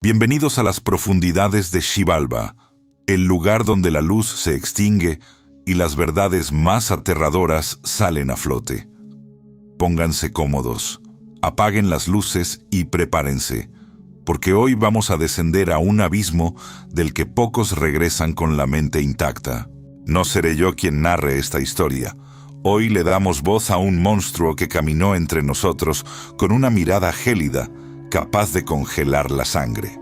Bienvenidos a las profundidades de Xibalba, el lugar donde la luz se extingue y las verdades más aterradoras salen a flote. Pónganse cómodos, apaguen las luces y prepárense, porque hoy vamos a descender a un abismo del que pocos regresan con la mente intacta. No seré yo quien narre esta historia. Hoy le damos voz a un monstruo que caminó entre nosotros con una mirada gélida, capaz de congelar la sangre.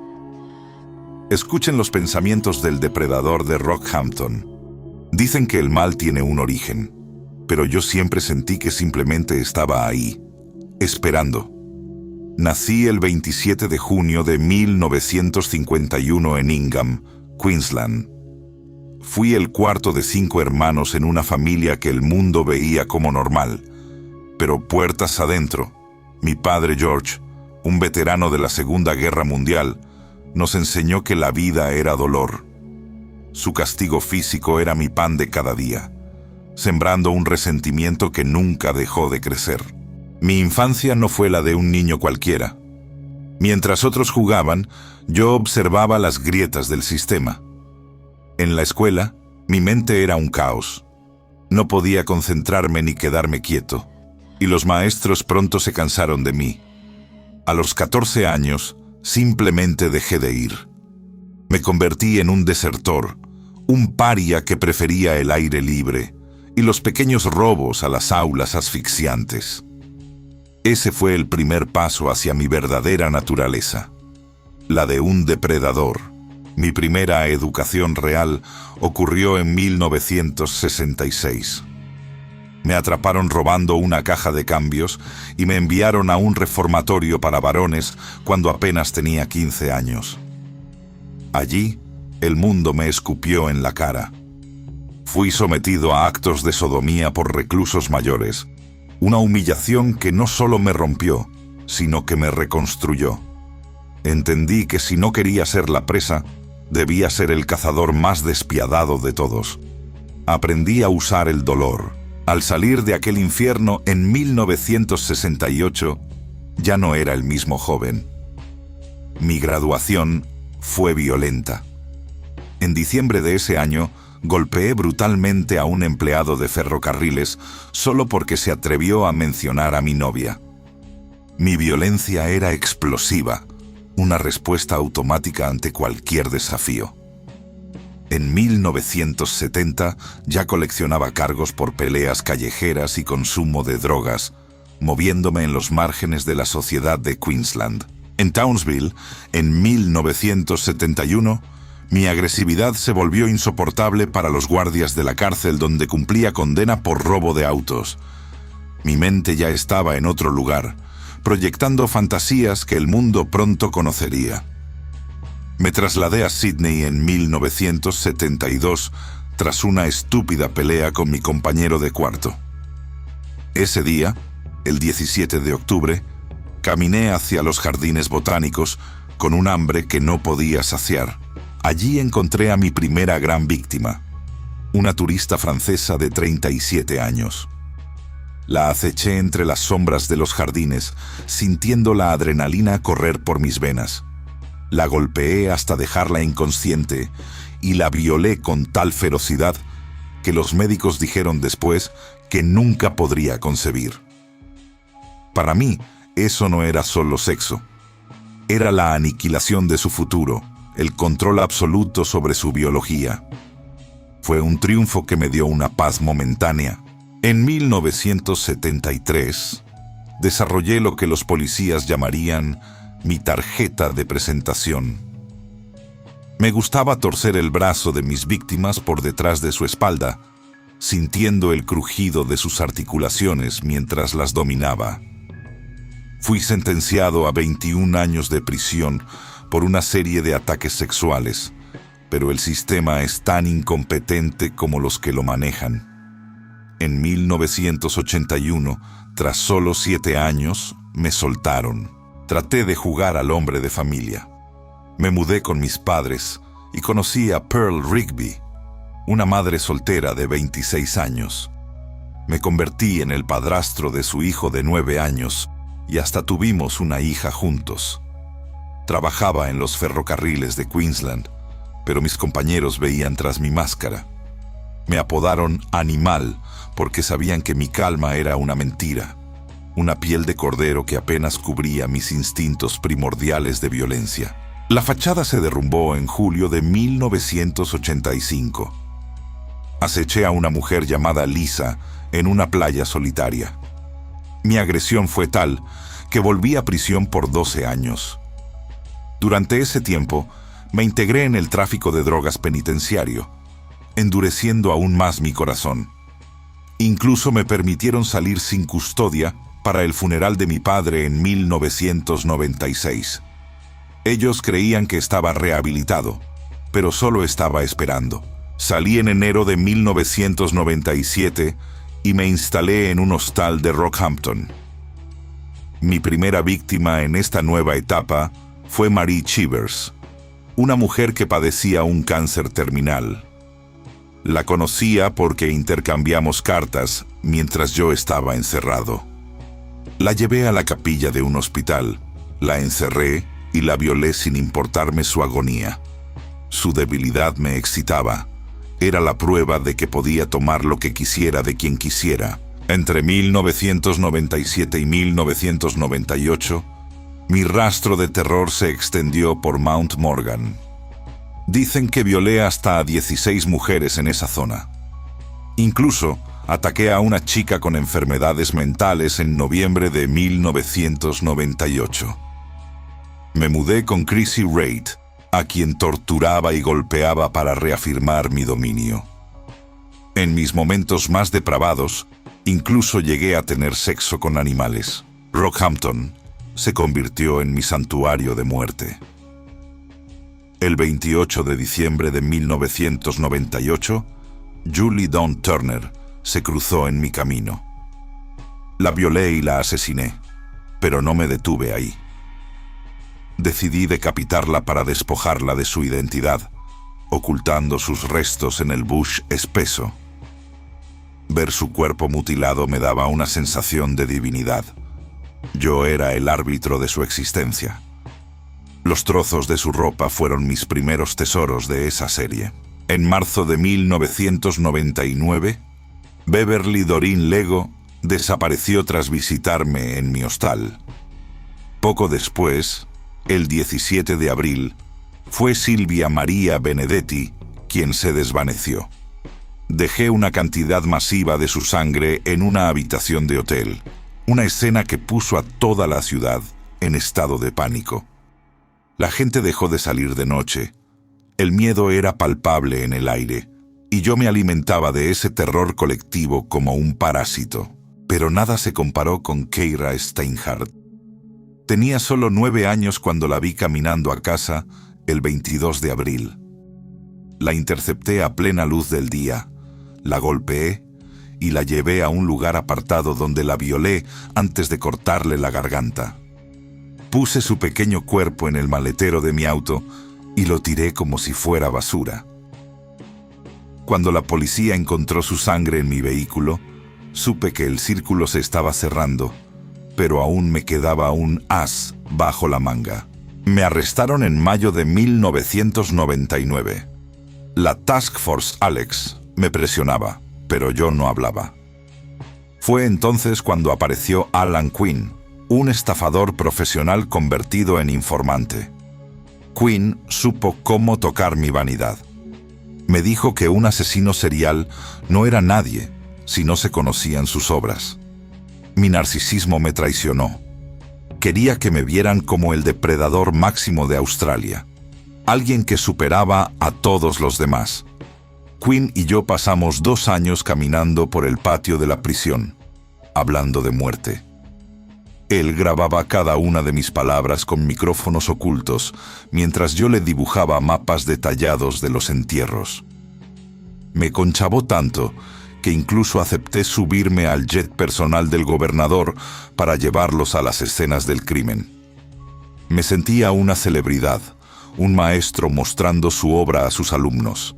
Escuchen los pensamientos del depredador de Rockhampton. Dicen que el mal tiene un origen, pero yo siempre sentí que simplemente estaba ahí, esperando. Nací el 27 de junio de 1951 en Ingham, Queensland. Fui el cuarto de 5 hermanos en una familia que el mundo veía como normal, pero puertas adentro, mi padre George, un veterano de la Segunda Guerra Mundial, nos enseñó que la vida era dolor. Su castigo físico era mi pan de cada día, sembrando un resentimiento que nunca dejó de crecer. Mi infancia no fue la de un niño cualquiera. Mientras otros jugaban, yo observaba las grietas del sistema. En la escuela, mi mente era un caos. No podía concentrarme ni quedarme quieto, y los maestros pronto se cansaron de mí. A los 14 años, simplemente dejé de ir. Me convertí en un desertor, un paria que prefería el aire libre y los pequeños robos a las aulas asfixiantes. Ese fue el primer paso hacia mi verdadera naturaleza, la de un depredador. Mi primera educación real ocurrió en 1966. Me atraparon robando una caja de cambios y me enviaron a un reformatorio para varones cuando apenas tenía 15 años. Allí, el mundo me escupió en la cara. Fui sometido a actos de sodomía por reclusos mayores, una humillación que no solo me rompió, sino que me reconstruyó. Entendí que si no quería ser la presa, debía ser el cazador más despiadado de todos. Aprendí a usar el dolor. Al salir de aquel infierno en 1968, ya no era el mismo joven. Mi graduación fue violenta. En diciembre de ese año, golpeé brutalmente a un empleado de ferrocarriles solo porque se atrevió a mencionar a mi novia. Mi violencia era explosiva, una respuesta automática ante cualquier desafío. En 1970 ya coleccionaba cargos por peleas callejeras y consumo de drogas, moviéndome en los márgenes de la sociedad de Queensland. En Townsville, en 1971, mi agresividad se volvió insoportable para los guardias de la cárcel donde cumplía condena por robo de autos. Mi mente ya estaba en otro lugar, proyectando fantasías que el mundo pronto conocería. Me trasladé a Sydney en 1972 tras una estúpida pelea con mi compañero de cuarto. Ese día, el 17 de octubre, caminé hacia los jardines botánicos con un hambre que no podía saciar. Allí encontré a mi primera gran víctima, una turista francesa de 37 años. La aceché entre las sombras de los jardines, sintiendo la adrenalina correr por mis venas. La golpeé hasta dejarla inconsciente y la violé con tal ferocidad que los médicos dijeron después que nunca podría concebir. Para mí, eso no era solo sexo. Era la aniquilación de su futuro, el control absoluto sobre su biología. Fue un triunfo que me dio una paz momentánea. En 1973, desarrollé lo que los policías llamarían mi tarjeta de presentación. Me gustaba torcer el brazo de mis víctimas por detrás de su espalda, sintiendo el crujido de sus articulaciones mientras las dominaba. Fui sentenciado a 21 años de prisión por una serie de ataques sexuales, pero el sistema es tan incompetente como los que lo manejan. En 1981, tras solo 7 años, me soltaron. Traté de jugar al hombre de familia. Me mudé con mis padres y conocí a Pearl Rigby, una madre soltera de 26 años. Me convertí en el padrastro de su hijo de 9 años y hasta tuvimos una hija juntos. Trabajaba en los ferrocarriles de Queensland, pero mis compañeros veían tras mi máscara. Me apodaron Animal porque sabían que mi calma era una mentira, una piel de cordero que apenas cubría mis instintos primordiales de violencia. La fachada se derrumbó en julio de 1985. Aceché a una mujer llamada Lisa en una playa solitaria. Mi agresión fue tal que volví a prisión por 12 años. Durante ese tiempo, me integré en el tráfico de drogas penitenciario, endureciendo aún más mi corazón. Incluso me permitieron salir sin custodia para el funeral de mi padre en 1996. Ellos creían que estaba rehabilitado, pero solo estaba esperando. Salí en enero de 1997 y me instalé en un hostal de Rockhampton. Mi primera víctima en esta nueva etapa fue Marie Chivers, una mujer que padecía un cáncer terminal. La conocía porque intercambiamos cartas mientras yo estaba encerrado. La llevé a la capilla de un hospital, la encerré y la violé sin importarme su agonía. Su debilidad me excitaba. Era la prueba de que podía tomar lo que quisiera de quien quisiera. Entre 1997 y 1998, mi rastro de terror se extendió por Mount Morgan. Dicen que violé hasta a 16 mujeres en esa zona. Incluso ataqué a una chica con enfermedades mentales en noviembre de 1998. Me mudé con Chrissy Reid, a quien torturaba y golpeaba para reafirmar mi dominio. En mis momentos más depravados, incluso llegué a tener sexo con animales. Rockhampton se convirtió en mi santuario de muerte. El 28 de diciembre de 1998, Julie Dawn Turner se cruzó en mi camino. La violé y la asesiné, pero no me detuve ahí. Decidí decapitarla para despojarla de su identidad, ocultando sus restos en el bush espeso. Ver su cuerpo mutilado me daba una sensación de divinidad. Yo era el árbitro de su existencia. Los trozos de su ropa fueron mis primeros tesoros de esa serie. En marzo de 1999, Beverly Doreen Lego desapareció tras visitarme en mi hostal. Poco después, el 17 de abril, fue Silvia Maria Benedetti quien se desvaneció. Dejé una cantidad masiva de su sangre en una habitación de hotel, una escena que puso a toda la ciudad en estado de pánico. La gente dejó de salir de noche. El miedo era palpable en el aire, y yo me alimentaba de ese terror colectivo como un parásito. Pero nada se comparó con Keira Steinhardt. Tenía solo 9 años cuando la vi caminando a casa el 22 de abril. La intercepté a plena luz del día, la golpeé y la llevé a un lugar apartado donde la violé antes de cortarle la garganta. Puse su pequeño cuerpo en el maletero de mi auto y lo tiré como si fuera basura. Cuando la policía encontró su sangre en mi vehículo, supe que el círculo se estaba cerrando, pero aún me quedaba un as bajo la manga. Me arrestaron en mayo de 1999. La Task Force Alex me presionaba, pero yo no hablaba. Fue entonces cuando apareció Alan Quinn, un estafador profesional convertido en informante. Quinn supo cómo tocar mi vanidad. Me dijo que un asesino serial no era nadie si no se conocían sus obras. Mi narcisismo me traicionó. Quería que me vieran como el depredador máximo de Australia, alguien que superaba a todos los demás. Quinn y yo pasamos 2 años caminando por el patio de la prisión, hablando de muerte. Él grababa cada una de mis palabras con micrófonos ocultos, mientras yo le dibujaba mapas detallados de los entierros. Me conchavó tanto que incluso acepté subirme al jet personal del gobernador para llevarlos a las escenas del crimen. Me sentía una celebridad, un maestro mostrando su obra a sus alumnos.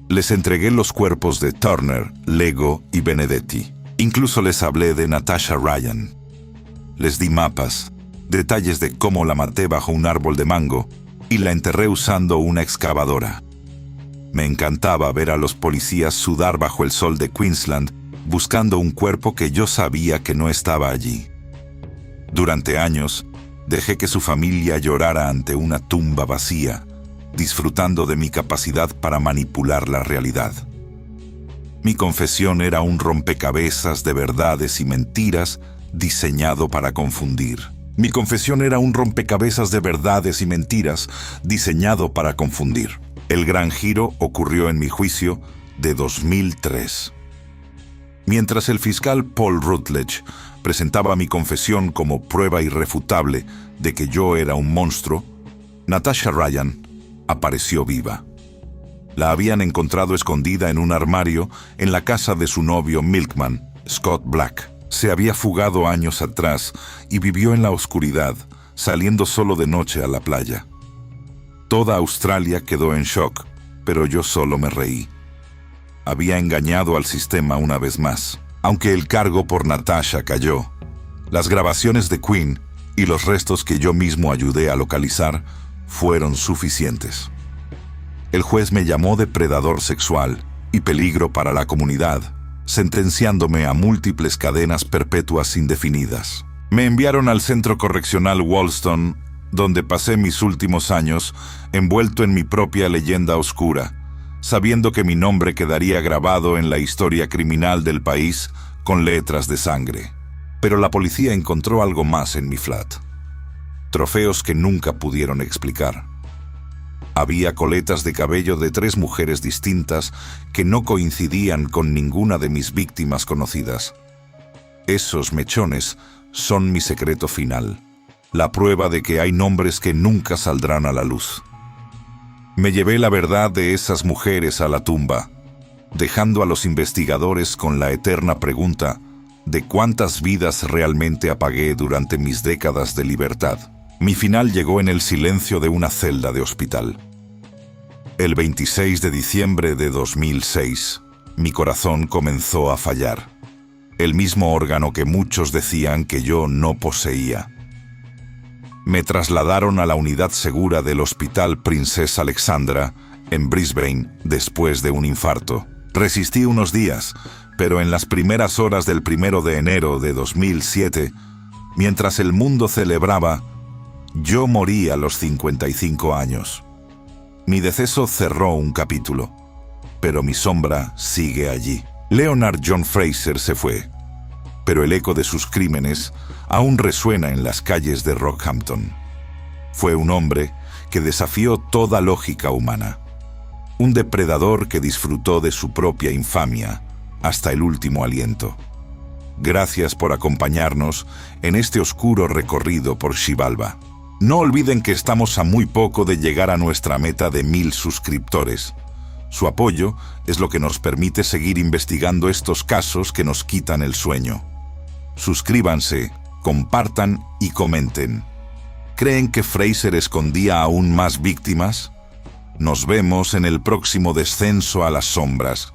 Les entregué los cuerpos de Turner, Lego y Benedetti. Incluso les hablé de Natasha Ryan. Les di mapas, detalles de cómo la maté bajo un árbol de mango y la enterré usando una excavadora. Me encantaba ver a los policías sudar bajo el sol de Queensland buscando un cuerpo que yo sabía que no estaba allí. Durante años, dejé que su familia llorara ante una tumba vacía, disfrutando de mi capacidad para manipular la realidad. Mi confesión era un rompecabezas de verdades y mentiras diseñado para confundir. Mi confesión era un rompecabezas de verdades y mentiras diseñado para confundir. El gran giro ocurrió en mi juicio de 2003. Mientras el fiscal Paul Rutledge presentaba mi confesión como prueba irrefutable de que yo era un monstruo, Natasha Ryan apareció viva. La habían encontrado escondida en un armario en la casa de su novio Milkman, Scott Black. Se había fugado años atrás y vivió en la oscuridad, saliendo solo de noche a la playa. Toda Australia quedó en shock, pero yo solo me reí. Había engañado al sistema una vez más. Aunque el cargo por Natasha cayó, las grabaciones de Queen y los restos que yo mismo ayudé a localizar fueron suficientes. El juez me llamó depredador sexual y peligro para la comunidad, sentenciándome a múltiples cadenas perpetuas indefinidas. Me enviaron al centro correccional Wollaston, donde pasé mis últimos años envuelto en mi propia leyenda oscura, sabiendo que mi nombre quedaría grabado en la historia criminal del país con letras de sangre. Pero la policía encontró algo más en mi flat. Trofeos que nunca pudieron explicar. Había coletas de cabello de 3 mujeres distintas que no coincidían con ninguna de mis víctimas conocidas. Esos mechones son mi secreto final, la prueba de que hay nombres que nunca saldrán a la luz. Me llevé la verdad de esas mujeres a la tumba, dejando a los investigadores con la eterna pregunta de cuántas vidas realmente apagué durante mis décadas de libertad. Mi final llegó en el silencio de una celda de hospital. El 26 de diciembre de 2006, mi corazón comenzó a fallar, el mismo órgano que muchos decían que yo no poseía. Me trasladaron a la unidad segura del Hospital Princesa Alexandra, en Brisbane, después de un infarto. Resistí unos días, pero en las primeras horas del 1 de enero de 2007, mientras el mundo celebraba, yo morí a los 55 años. Mi deceso cerró un capítulo, pero mi sombra sigue allí. Leonard John Fraser se fue, pero el eco de sus crímenes aún resuena en las calles de Rockhampton. Fue un hombre que desafió toda lógica humana. Un depredador que disfrutó de su propia infamia hasta el último aliento. Gracias por acompañarnos en este oscuro recorrido por Xibalba. No olviden que estamos a muy poco de llegar a nuestra meta de 1000 suscriptores. Su apoyo es lo que nos permite seguir investigando estos casos que nos quitan el sueño. Suscríbanse, compartan y comenten. ¿Creen que Fraser escondía aún más víctimas? Nos vemos en el próximo descenso a las sombras.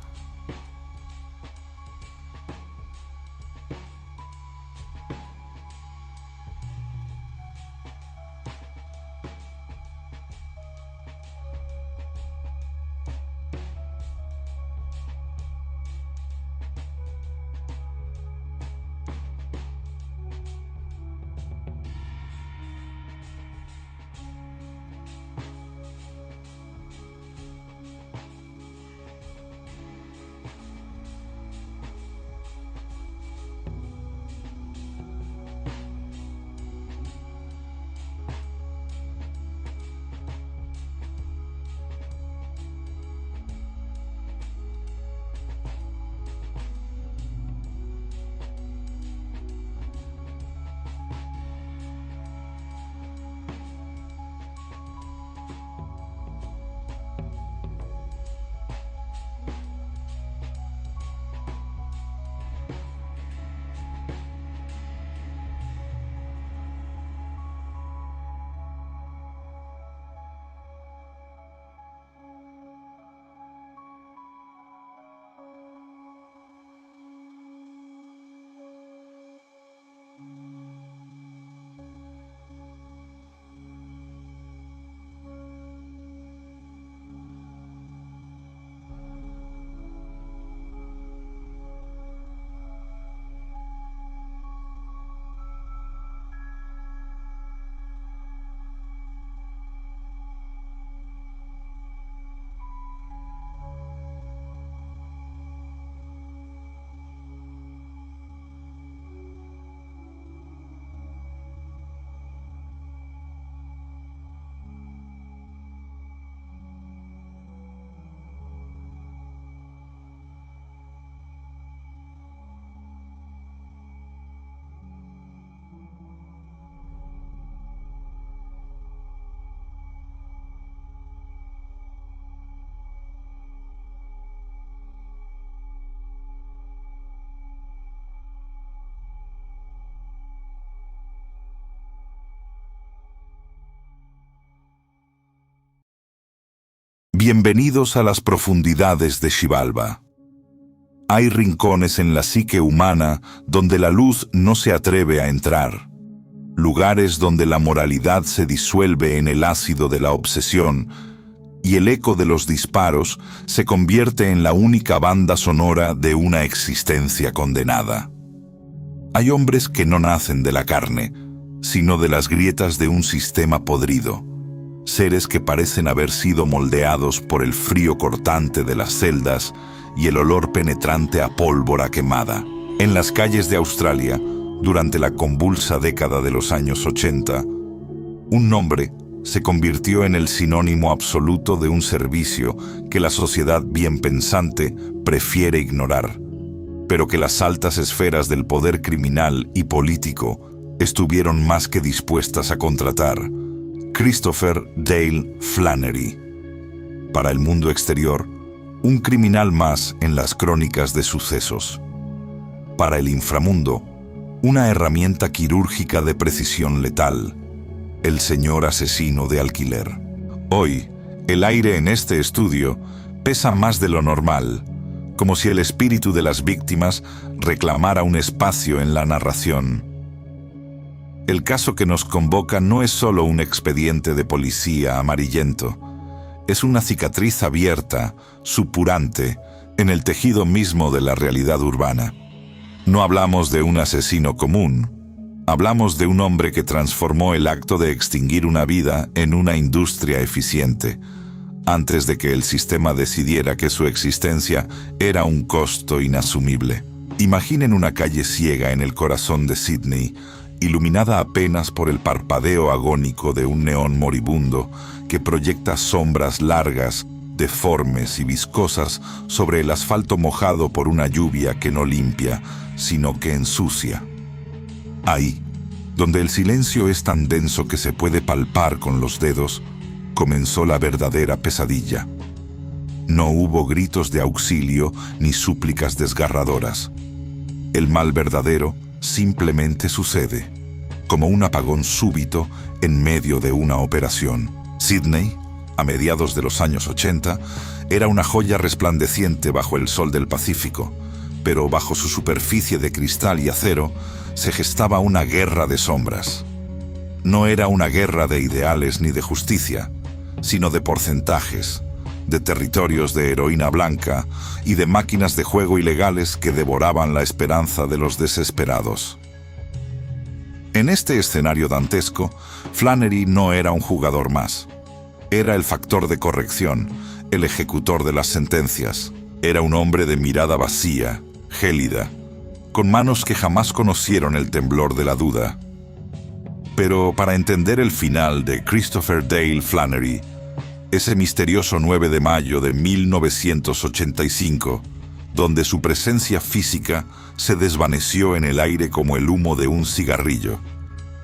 Bienvenidos a las profundidades de Xibalba. Hay rincones en la psique humana donde la luz no se atreve a entrar. Lugares donde la moralidad se disuelve en el ácido de la obsesión y el eco de los disparos se convierte en la única banda sonora de una existencia condenada. Hay hombres que no nacen de la carne, sino de las grietas de un sistema podrido. Seres que parecen haber sido moldeados por el frío cortante de las celdas y el olor penetrante a pólvora quemada. En las calles de Australia, durante la convulsa década de los años 80, un nombre se convirtió en el sinónimo absoluto de un servicio que la sociedad bien pensante prefiere ignorar, pero que las altas esferas del poder criminal y político estuvieron más que dispuestas a contratar: Christopher Dale Flannery. Para el mundo exterior, un criminal más en las crónicas de sucesos. Para el inframundo, una herramienta quirúrgica de precisión letal: el señor asesino de alquiler. Hoy, el aire en este estudio pesa más de lo normal, como si el espíritu de las víctimas reclamara un espacio en la narración. El caso que nos convoca no es solo un expediente de policía amarillento. Es una cicatriz abierta, supurante, en el tejido mismo de la realidad urbana. No hablamos de un asesino común. Hablamos de un hombre que transformó el acto de extinguir una vida en una industria eficiente, antes de que el sistema decidiera que su existencia era un costo inasumible. Imaginen una calle ciega en el corazón de Sydney, iluminada apenas por el parpadeo agónico de un neón moribundo que proyecta sombras largas, deformes y viscosas sobre el asfalto mojado por una lluvia que no limpia, sino que ensucia. Ahí, donde el silencio es tan denso que se puede palpar con los dedos, comenzó la verdadera pesadilla. No hubo gritos de auxilio ni súplicas desgarradoras. El mal verdadero simplemente sucede, como un apagón súbito en medio de una operación. Sydney, a mediados de los años 80, era una joya resplandeciente bajo el sol del Pacífico, pero bajo su superficie de cristal y acero se gestaba una guerra de sombras. No era una guerra de ideales ni de justicia, sino de porcentajes, de territorios de heroína blanca y de máquinas de juego ilegales que devoraban la esperanza de los desesperados. En este escenario dantesco, Flannery no era un jugador más. Era el factor de corrección, el ejecutor de las sentencias. Era un hombre de mirada vacía, gélida, con manos que jamás conocieron el temblor de la duda. Pero para entender el final de Christopher Dale Flannery, ese misterioso 9 de mayo de 1985, donde su presencia física se desvaneció en el aire como el humo de un cigarrillo,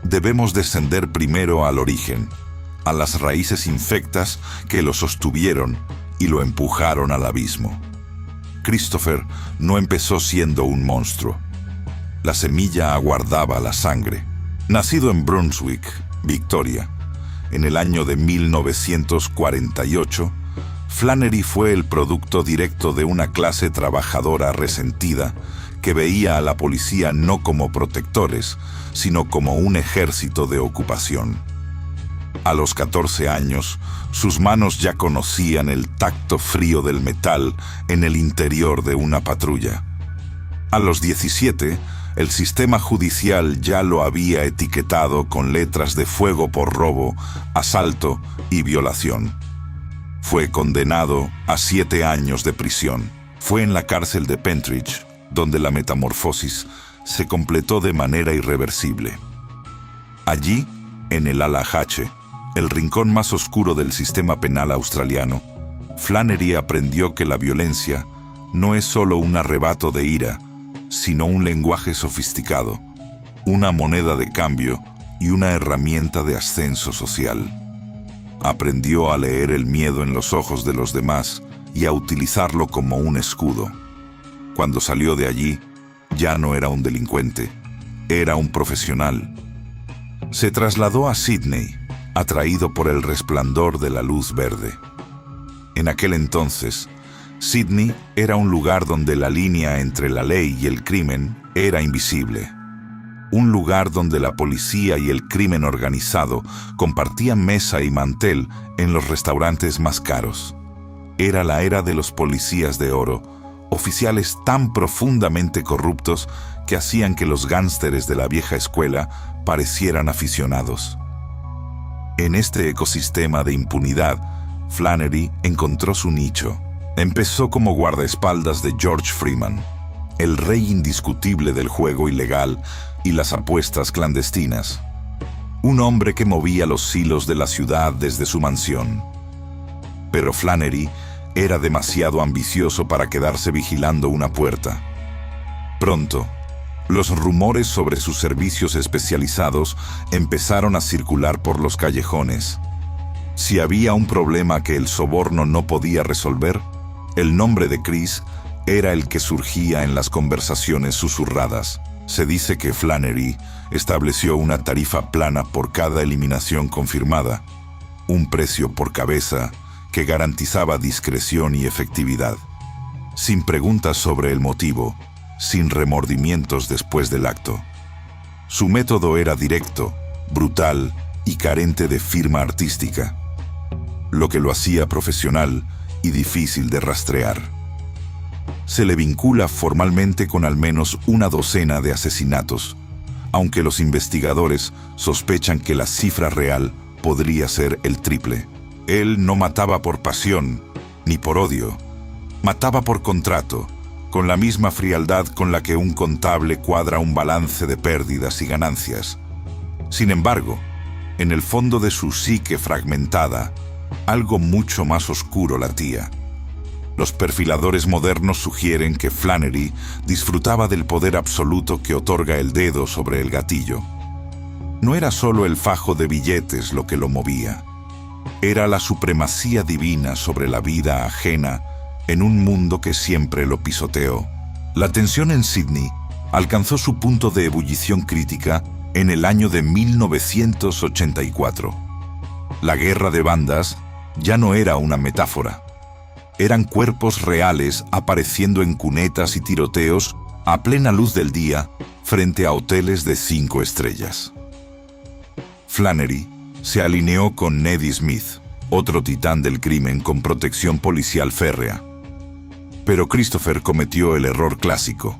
debemos descender primero al origen, a las raíces infectas que lo sostuvieron y lo empujaron al abismo. Christopher no empezó siendo un monstruo. La semilla aguardaba la sangre. Nacido en Brunswick, Victoria, en el año de 1948, Flannery fue el producto directo de una clase trabajadora resentida que veía a la policía no como protectores, sino como un ejército de ocupación. A los 14 años, sus manos ya conocían el tacto frío del metal en el interior de una patrulla. A los 17, el sistema judicial ya lo había etiquetado con letras de fuego por robo, asalto y violación. Fue condenado a 7 años de prisión. Fue en la cárcel de Pentridge donde la metamorfosis se completó de manera irreversible. Allí, en el ala H, el rincón más oscuro del sistema penal australiano, Flannery aprendió que la violencia no es solo un arrebato de ira, sino un lenguaje sofisticado, una moneda de cambio y una herramienta de ascenso social. Aprendió a leer el miedo en los ojos de los demás y a utilizarlo como un escudo. Cuando salió de allí, ya no era un delincuente, era un profesional. Se trasladó a Sydney, atraído por el resplandor de la luz verde. En aquel entonces, Sydney era un lugar donde la línea entre la ley y el crimen era invisible. Un lugar donde la policía y el crimen organizado compartían mesa y mantel en los restaurantes más caros. Era la era de los policías de oro, oficiales tan profundamente corruptos que hacían que los gánsteres de la vieja escuela parecieran aficionados. En este ecosistema de impunidad, Flannery encontró su nicho. Empezó como guardaespaldas de George Freeman, el rey indiscutible del juego ilegal y las apuestas clandestinas. Un hombre que movía los hilos de la ciudad desde su mansión. Pero Flannery era demasiado ambicioso para quedarse vigilando una puerta. Pronto, los rumores sobre sus servicios especializados empezaron a circular por los callejones. Si había un problema que el soborno no podía resolver, el nombre de Chris era el que surgía en las conversaciones susurradas. Se dice que Flannery estableció una tarifa plana por cada eliminación confirmada, un precio por cabeza que garantizaba discreción y efectividad, sin preguntas sobre el motivo, sin remordimientos después del acto. Su método era directo, brutal y carente de firma artística, lo que lo hacía profesional y difícil de rastrear. Se le vincula formalmente con al menos una docena de asesinatos, aunque los investigadores sospechan que la cifra real podría ser el triple. Él no mataba por pasión, ni por odio. Mataba por contrato, con la misma frialdad con la que un contable cuadra un balance de pérdidas y ganancias. Sin embargo, en el fondo de su psique fragmentada, algo mucho más oscuro latía. Los perfiladores modernos sugieren que Flannery disfrutaba del poder absoluto que otorga el dedo sobre el gatillo. No era solo el fajo de billetes lo que lo movía. Era la supremacía divina sobre la vida ajena en un mundo que siempre lo pisoteó. La tensión en Sydney alcanzó su punto de ebullición crítica en el año de 1984. La guerra de bandas ya no era una metáfora. Eran cuerpos reales apareciendo en cunetas y tiroteos a plena luz del día frente a hoteles de 5 estrellas. Flannery se alineó con Neddy Smith, otro titán del crimen con protección policial férrea. Pero Christopher cometió el error clásico.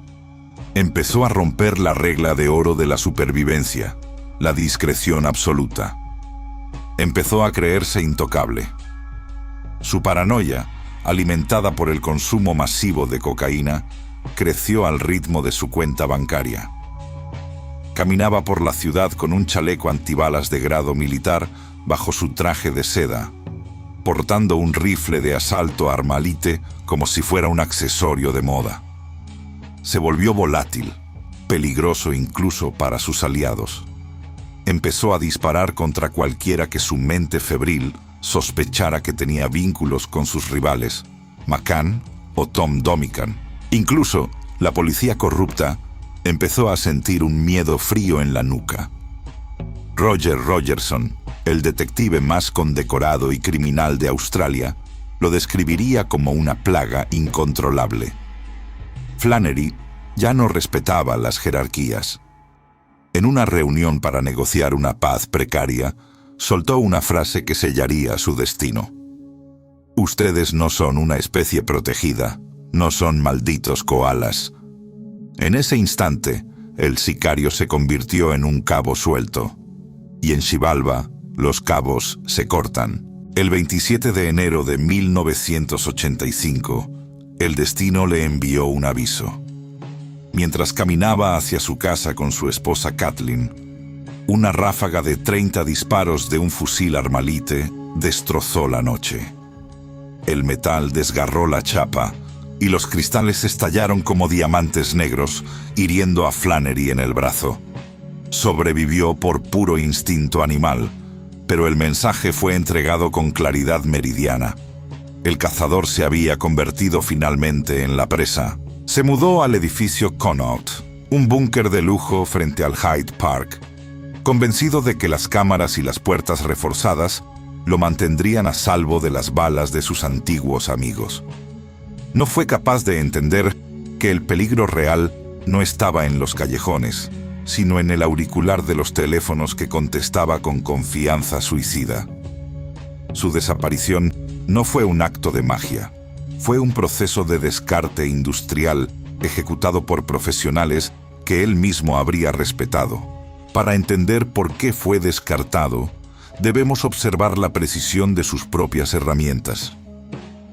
Empezó a romper la regla de oro de la supervivencia, la discreción absoluta. Empezó a creerse intocable. Su paranoia, alimentada por el consumo masivo de cocaína, creció al ritmo de su cuenta bancaria. Caminaba por la ciudad con un chaleco antibalas de grado militar bajo su traje de seda, portando un rifle de asalto Armalite como si fuera un accesorio de moda. Se volvió volátil, peligroso incluso para sus aliados. Empezó a disparar contra cualquiera que su mente febril sospechara que tenía vínculos con sus rivales, McCann o Tom Domican. Incluso la policía corrupta empezó a sentir un miedo frío en la nuca. Roger Rogerson, el detective más condecorado y criminal de Australia, lo describiría como una plaga incontrolable. Flannery ya no respetaba las jerarquías. En una reunión para negociar una paz precaria, soltó una frase que sellaría su destino. Ustedes no son una especie protegida, no son malditos koalas. En ese instante, el sicario se convirtió en un cabo suelto. Y en Xibalba, los cabos se cortan. El 27 de enero de 1985, el destino le envió un aviso. Mientras caminaba hacia su casa con su esposa Kathleen, una ráfaga de 30 disparos de un fusil Armalite destrozó la noche. El metal desgarró la chapa y los cristales estallaron como diamantes negros, hiriendo a Flannery en el brazo. Sobrevivió por puro instinto animal, pero el mensaje fue entregado con claridad meridiana. El cazador se había convertido finalmente en la presa. Se mudó al edificio Connaught, un búnker de lujo frente al Hyde Park, convencido de que las cámaras y las puertas reforzadas lo mantendrían a salvo de las balas de sus antiguos amigos. No fue capaz de entender que el peligro real no estaba en los callejones, sino en el auricular de los teléfonos que contestaba con confianza suicida. Su desaparición no fue un acto de magia, fue un proceso de descarte industrial ejecutado por profesionales que él mismo habría respetado. Para entender por qué fue descartado, debemos observar la precisión de sus propias herramientas.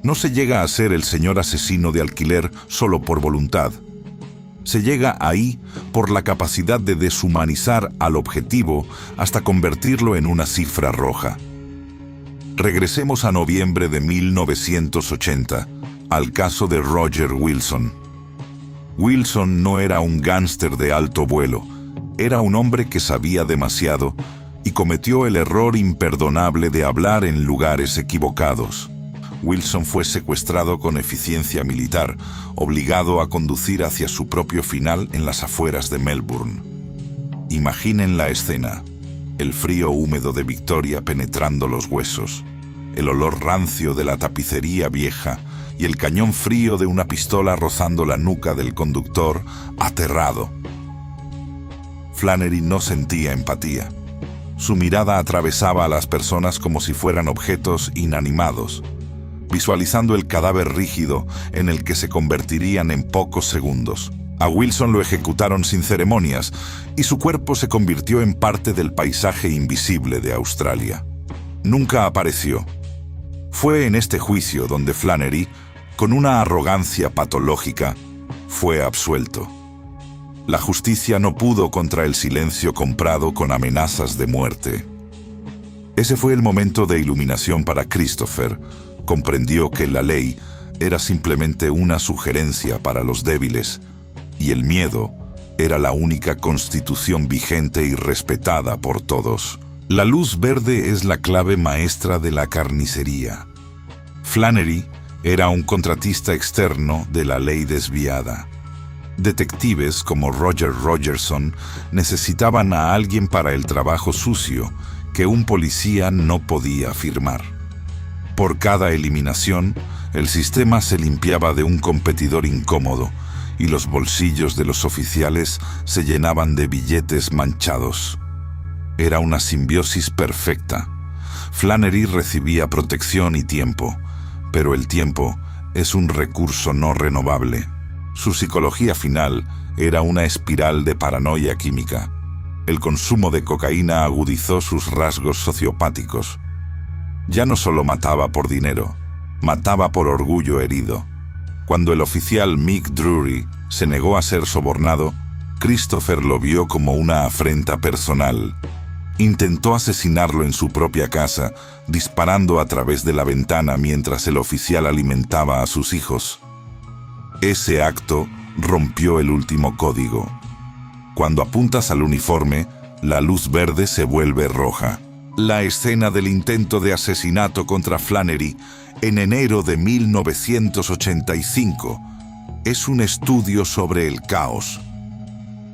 No se llega a ser el señor asesino de alquiler solo por voluntad. Se llega ahí por la capacidad de deshumanizar al objetivo hasta convertirlo en una cifra roja. Regresemos a noviembre de 1980, al caso de Roger Wilson. Wilson no era un gángster de alto vuelo, era un hombre que sabía demasiado y cometió el error imperdonable de hablar en lugares equivocados. Wilson fue secuestrado con eficiencia militar, obligado a conducir hacia su propio final en las afueras de Melbourne. Imaginen la escena: el frío húmedo de Victoria penetrando los huesos, el olor rancio de la tapicería vieja y el cañón frío de una pistola rozando la nuca del conductor, aterrado. Flannery no sentía empatía. Su mirada atravesaba a las personas como si fueran objetos inanimados, visualizando el cadáver rígido en el que se convertirían en pocos segundos. A Wilson lo ejecutaron sin ceremonias y su cuerpo se convirtió en parte del paisaje invisible de Australia. Nunca apareció. Fue en este juicio donde Flannery, con una arrogancia patológica, fue absuelto. La justicia no pudo contra el silencio comprado con amenazas de muerte. Ese fue el momento de iluminación para Christopher. Comprendió que la ley era simplemente una sugerencia para los débiles, y el miedo era la única constitución vigente y respetada por todos. La luz verde es la clave maestra de la carnicería. Flannery era un contratista externo de la ley desviada. Detectives como Roger Rogerson necesitaban a alguien para el trabajo sucio que un policía no podía firmar. Por cada eliminación, el sistema se limpiaba de un competidor incómodo y los bolsillos de los oficiales se llenaban de billetes manchados. Era una simbiosis perfecta. Flannery recibía protección y tiempo, pero el tiempo es un recurso no renovable. Su psicología final era una espiral de paranoia química. El consumo de cocaína agudizó sus rasgos sociopáticos. Ya no solo mataba por dinero, mataba por orgullo herido. Cuando el oficial Mick Drury se negó a ser sobornado, Christopher lo vio como una afrenta personal. Intentó asesinarlo en su propia casa, disparando a través de la ventana mientras el oficial alimentaba a sus hijos. Ese acto rompió el último código. Cuando apuntas al uniforme, la luz verde se vuelve roja. La escena del intento de asesinato contra Flannery en enero de 1985 es un estudio sobre el caos.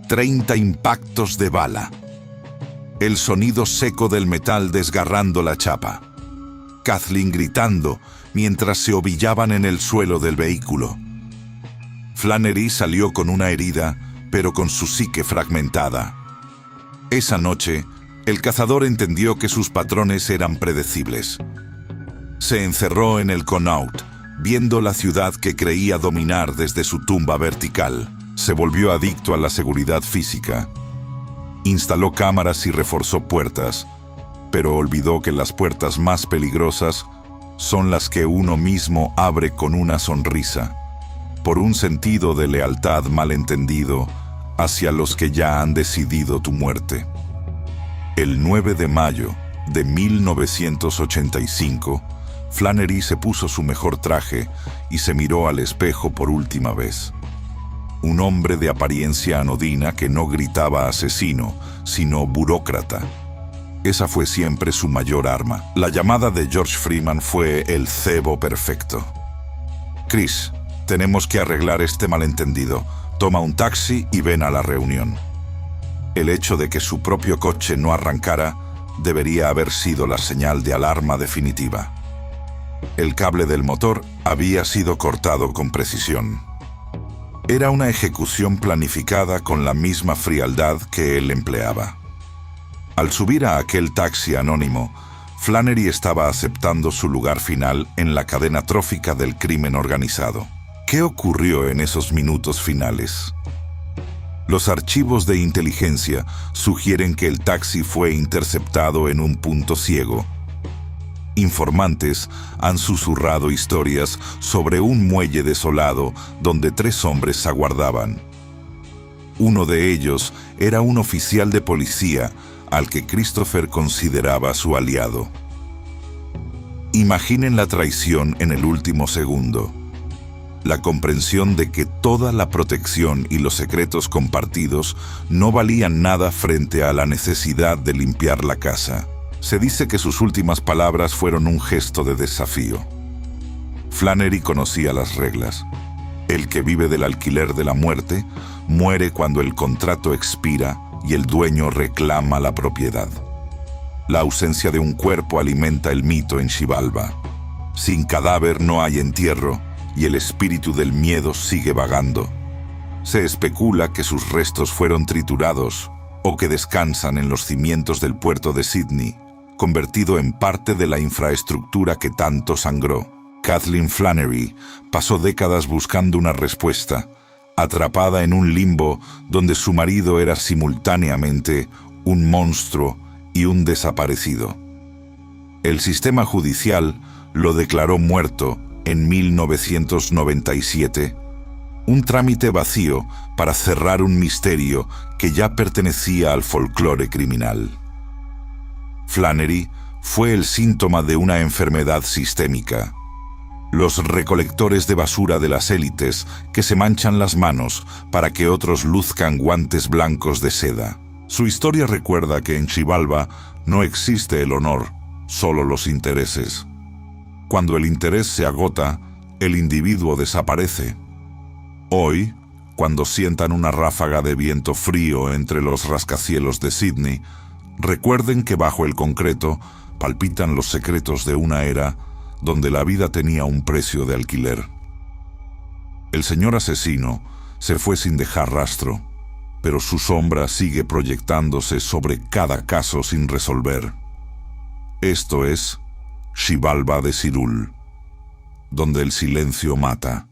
30 impactos de bala. El sonido seco del metal desgarrando la chapa. Kathleen gritando mientras se ovillaban en el suelo del vehículo. Flannery salió con una herida, pero con su psique fragmentada. Esa noche, el cazador entendió que sus patrones eran predecibles. Se encerró en el Connaught, viendo la ciudad que creía dominar desde su tumba vertical. Se volvió adicto a la seguridad física. Instaló cámaras y reforzó puertas, pero olvidó que las puertas más peligrosas son las que uno mismo abre con una sonrisa, por un sentido de lealtad malentendido hacia los que ya han decidido tu muerte. El 9 de mayo de 1985, Flannery se puso su mejor traje y se miró al espejo por última vez. Un hombre de apariencia anodina que no gritaba asesino, sino burócrata. Esa fue siempre su mayor arma. La llamada de George Freeman fue el cebo perfecto. Chris, tenemos que arreglar este malentendido. Toma un taxi y ven a la reunión. El hecho de que su propio coche no arrancara debería haber sido la señal de alarma definitiva. El cable del motor había sido cortado con precisión. Era una ejecución planificada con la misma frialdad que él empleaba. Al subir a aquel taxi anónimo, Flannery estaba aceptando su lugar final en la cadena trófica del crimen organizado. ¿Qué ocurrió en esos minutos finales? Los archivos de inteligencia sugieren que el taxi fue interceptado en un punto ciego. Informantes han susurrado historias sobre un muelle desolado donde 3 hombres aguardaban. Uno de ellos era un oficial de policía al que Christopher consideraba su aliado. Imaginen la traición en el último segundo. La comprensión de que toda la protección y los secretos compartidos no valían nada frente a la necesidad de limpiar la casa. Se dice que sus últimas palabras fueron un gesto de desafío. Flannery conocía las reglas. El que vive del alquiler de la muerte muere cuando el contrato expira y el dueño reclama la propiedad. La ausencia de un cuerpo alimenta el mito en Xibalba. Sin cadáver no hay entierro y el espíritu del miedo sigue vagando. Se especula que sus restos fueron triturados o que descansan en los cimientos del puerto de Sydney, convertido en parte de la infraestructura que tanto sangró. Kathleen Flannery pasó décadas buscando una respuesta, atrapada en un limbo donde su marido era simultáneamente un monstruo y un desaparecido. El sistema judicial lo declaró muerto en 1997, un trámite vacío para cerrar un misterio que ya pertenecía al folclore criminal. Flannery fue el síntoma de una enfermedad sistémica. Los recolectores de basura de las élites que se manchan las manos para que otros luzcan guantes blancos de seda. Su historia recuerda que en Xibalba no existe el honor, solo los intereses. Cuando el interés se agota, el individuo desaparece. Hoy, cuando sientan una ráfaga de viento frío entre los rascacielos de Sydney, recuerden que bajo el concreto palpitan los secretos de una era donde la vida tenía un precio de alquiler. El señor asesino se fue sin dejar rastro, pero su sombra sigue proyectándose sobre cada caso sin resolver. Esto es Xibalba de Cirul, donde el silencio mata.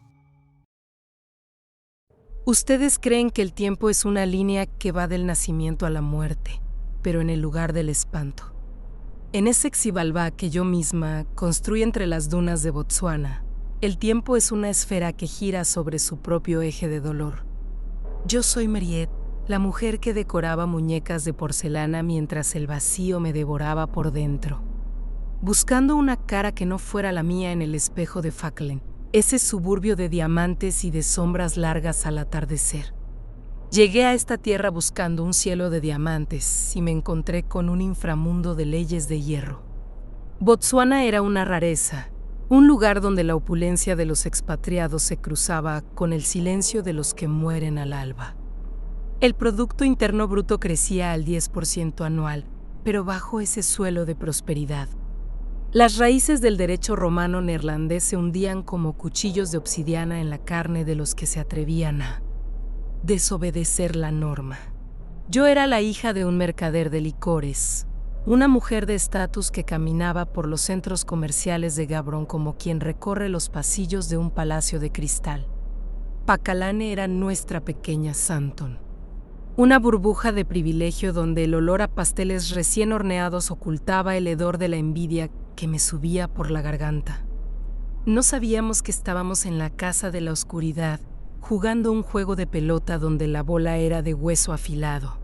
Ustedes creen que el tiempo es una línea que va del nacimiento a la muerte, pero en el lugar del espanto. En ese Xibalba que yo misma construí entre las dunas de Botsuana, el tiempo es una esfera que gira sobre su propio eje de dolor. Yo soy Mariette, la mujer que decoraba muñecas de porcelana mientras el vacío me devoraba por dentro. Buscando una cara que no fuera la mía en el espejo de Falkland, ese suburbio de diamantes y de sombras largas al atardecer. Llegué a esta tierra buscando un cielo de diamantes y me encontré con un inframundo de leyes de hierro. Botsuana era una rareza, un lugar donde la opulencia de los expatriados se cruzaba con el silencio de los que mueren al alba. El Producto Interno Bruto crecía al 10% anual, pero bajo ese suelo de prosperidad. Las raíces del derecho romano neerlandés se hundían como cuchillos de obsidiana en la carne de los que se atrevían a desobedecer la norma. Yo era la hija de un mercader de licores, una mujer de estatus que caminaba por los centros comerciales de Gabron como quien recorre los pasillos de un palacio de cristal. Pacalane era nuestra pequeña Santon, una burbuja de privilegio donde el olor a pasteles recién horneados ocultaba el hedor de la envidia que me subía por la garganta. No sabíamos que estábamos en la casa de la oscuridad, jugando un juego de pelota donde la bola era de hueso afilado.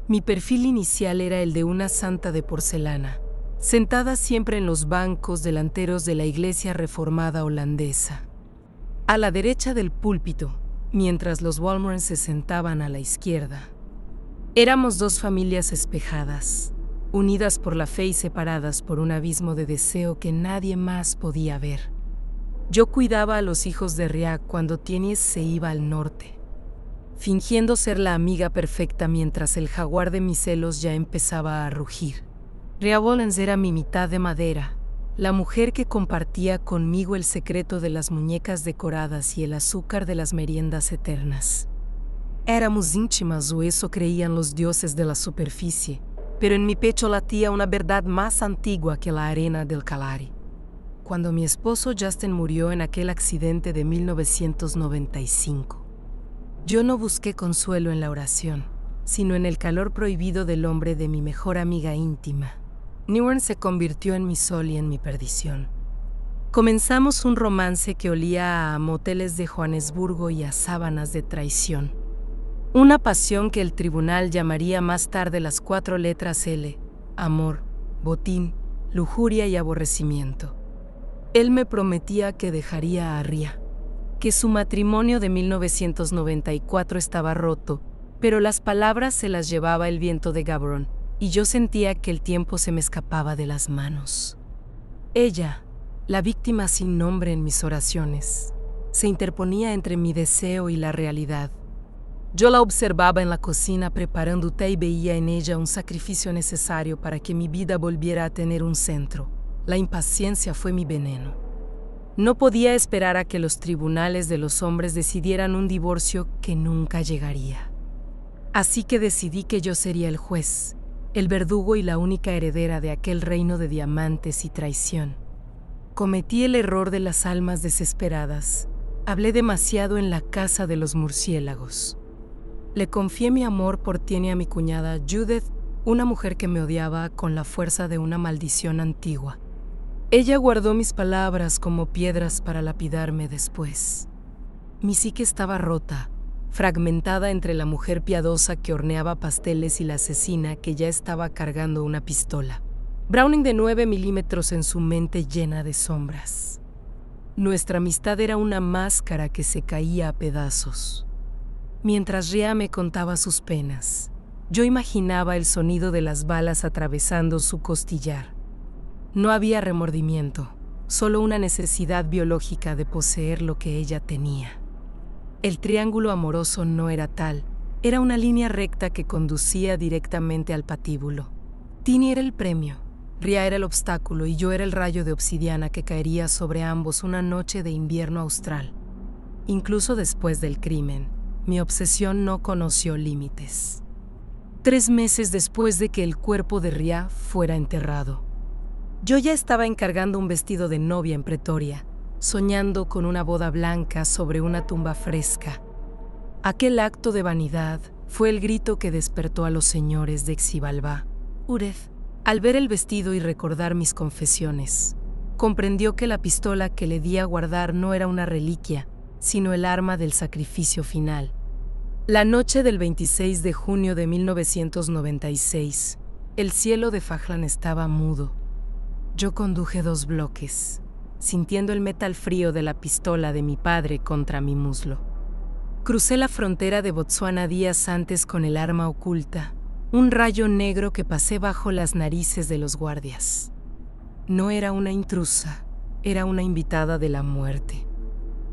Mi perfil inicial era el de una santa de porcelana, sentada siempre en los bancos delanteros de la iglesia reformada holandesa. A la derecha del púlpito, mientras los Walmorens se sentaban a la izquierda. Éramos 2 familias espejadas, unidas por la fe y separadas por un abismo de deseo que nadie más podía ver. Yo cuidaba a los hijos de Riak cuando Tienes se iba al norte, fingiendo ser la amiga perfecta mientras el jaguar de mis celos ya empezaba a rugir. Rhea Bollens era mi mitad de madera, la mujer que compartía conmigo el secreto de las muñecas decoradas y el azúcar de las meriendas eternas. Éramos íntimas o eso creían los dioses de la superficie, pero en mi pecho latía una verdad más antigua que la arena del Kalari. Cuando mi esposo Justin murió en aquel accidente de 1995, yo no busqué consuelo en la oración, sino en el calor prohibido del hombre de mi mejor amiga íntima. Newern se convirtió en mi sol y en mi perdición. Comenzamos un romance que olía a moteles de Johannesburgo y a sábanas de traición. Una pasión que el tribunal llamaría más tarde las 4 letras L: amor, botín, lujuria y aborrecimiento. Él me prometía que dejaría a Rhea, que su matrimonio de 1994 estaba roto, pero las palabras se las llevaba el viento de Gaborone, y yo sentía que el tiempo se me escapaba de las manos. Ella, la víctima sin nombre en mis oraciones, se interponía entre mi deseo y la realidad. Yo la observaba en la cocina preparando té y veía en ella un sacrificio necesario para que mi vida volviera a tener un centro. La impaciencia fue mi veneno. No podía esperar a que los tribunales de los hombres decidieran un divorcio que nunca llegaría. Así que decidí que yo sería el juez, el verdugo y la única heredera de aquel reino de diamantes y traición. Cometí el error de las almas desesperadas. Hablé demasiado en la casa de los murciélagos. Le confié mi amor por Tiene a mi cuñada Judith, una mujer que me odiaba con la fuerza de una maldición antigua. Ella guardó mis palabras como piedras para lapidarme después. Mi psique estaba rota, fragmentada entre la mujer piadosa que horneaba pasteles y la asesina que ya estaba cargando una pistola. Browning de 9 milímetros en su mente llena de sombras. Nuestra amistad era una máscara que se caía a pedazos. Mientras Rhea me contaba sus penas, yo imaginaba el sonido de las balas atravesando su costillar. No había remordimiento, solo una necesidad biológica de poseer lo que ella tenía. El triángulo amoroso no era tal, era una línea recta que conducía directamente al patíbulo. Tini era el premio, Rhea era el obstáculo y yo era el rayo de obsidiana que caería sobre ambos una noche de invierno austral. Incluso después del crimen, mi obsesión no conoció límites. 3 meses después de que el cuerpo de Rhea fuera enterrado, yo ya estaba encargando un vestido de novia en Pretoria, soñando con una boda blanca sobre una tumba fresca. Aquel acto de vanidad fue el grito que despertó a los señores de Xibalbá. Ureth, al ver el vestido y recordar mis confesiones, comprendió que la pistola que le di a guardar no era una reliquia, sino el arma del sacrificio final. La noche del 26 de junio de 1996, el cielo de Fajlan estaba mudo. Yo conduje 2 bloques, sintiendo el metal frío de la pistola de mi padre contra mi muslo. Crucé la frontera de Botsuana días antes con el arma oculta, un rayo negro que pasé bajo las narices de los guardias. No era una intrusa, era una invitada de la muerte.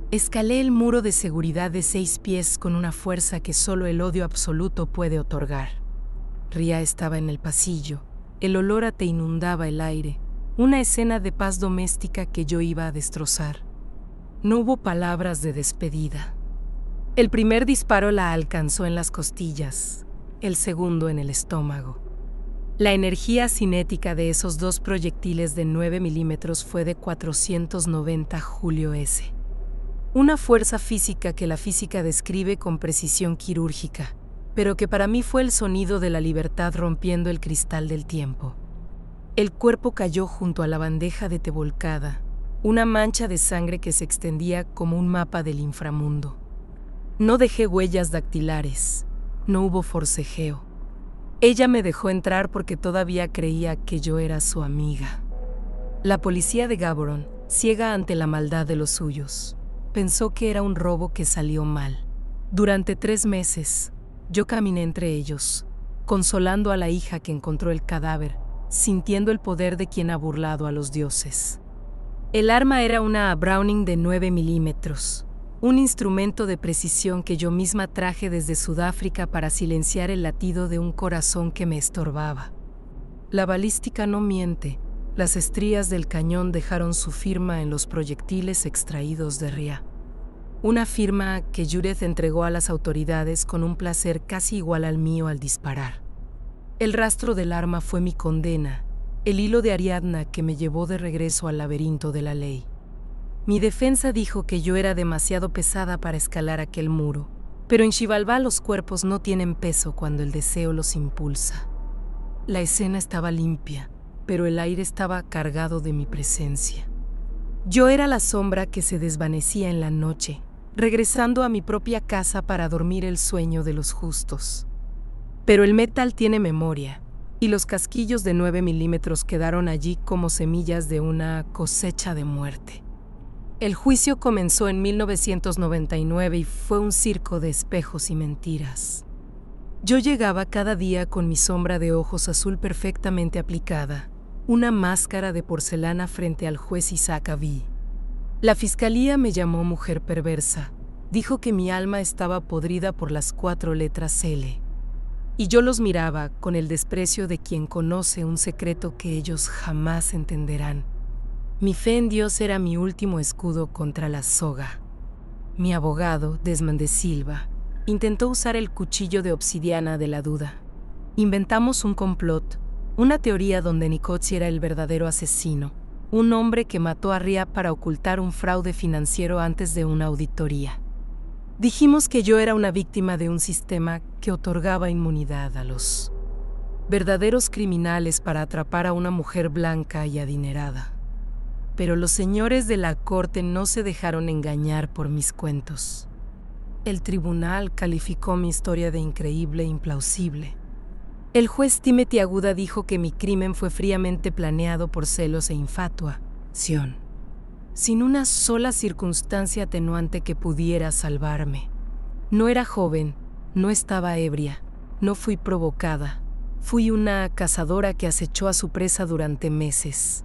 Escalé el muro de seguridad de 6 pies con una fuerza que solo el odio absoluto puede otorgar. Rhea estaba en el pasillo, el olor a té inundaba el aire, una escena de paz doméstica que yo iba a destrozar. No hubo palabras de despedida. El primer disparo la alcanzó en las costillas, el segundo en el estómago. La energía cinética de esos 2 proyectiles de 9 milímetros fue de 490 Julio S. Una fuerza física que la física describe con precisión quirúrgica, pero que para mí fue el sonido de la libertad rompiendo el cristal del tiempo. El cuerpo cayó junto a la bandeja de té volcada, una mancha de sangre que se extendía como un mapa del inframundo. No dejé huellas dactilares, no hubo forcejeo. Ella me dejó entrar porque todavía creía que yo era su amiga. La policía de Gaborone, ciega ante la maldad de los suyos, pensó que era un robo que salió mal. Durante 3 meses, yo caminé entre ellos, consolando a la hija que encontró el cadáver, sintiendo el poder de quien ha burlado a los dioses. El arma era una Browning de 9 milímetros, un instrumento de precisión que yo misma traje desde Sudáfrica para silenciar el latido de un corazón que me estorbaba. La balística no miente. Las estrías del cañón dejaron su firma en los proyectiles extraídos de Ria. Una firma que Judith entregó a las autoridades con un placer casi igual al mío al disparar. El rastro del arma fue mi condena, el hilo de Ariadna que me llevó de regreso al laberinto de la ley. Mi defensa dijo que yo era demasiado pesada para escalar aquel muro, pero en Xibalbá los cuerpos no tienen peso cuando el deseo los impulsa. La escena estaba limpia, pero el aire estaba cargado de mi presencia. Yo era la sombra que se desvanecía en la noche, regresando a mi propia casa para dormir el sueño de los justos. Pero el metal tiene memoria, y los casquillos de 9 milímetros quedaron allí como semillas de una cosecha de muerte. El juicio comenzó en 1999 y fue un circo de espejos y mentiras. Yo llegaba cada día con mi sombra de ojos azul perfectamente aplicada, una máscara de porcelana frente al juez Isaac Aví. La fiscalía me llamó mujer perversa, dijo que mi alma estaba podrida por las 4 letras L. Y yo los miraba con el desprecio de quien conoce un secreto que ellos jamás entenderán. Mi fe en Dios era mi último escudo contra la soga. Mi abogado, Desmond de Silva, intentó usar el cuchillo de obsidiana de la duda. Inventamos un complot, una teoría donde Nicozzi era el verdadero asesino, un hombre que mató a Ria para ocultar un fraude financiero antes de una auditoría. Dijimos que yo era una víctima de un sistema que otorgaba inmunidad a los verdaderos criminales para atrapar a una mujer blanca y adinerada. Pero los señores de la corte no se dejaron engañar por mis cuentos. El tribunal calificó mi historia de increíble e implausible. El juez Timothy Aguda dijo que mi crimen fue fríamente planeado por celos e infatuación, sin una sola circunstancia atenuante que pudiera salvarme. No era joven, no estaba ebria, no fui provocada. Fui una cazadora que acechó a su presa durante meses.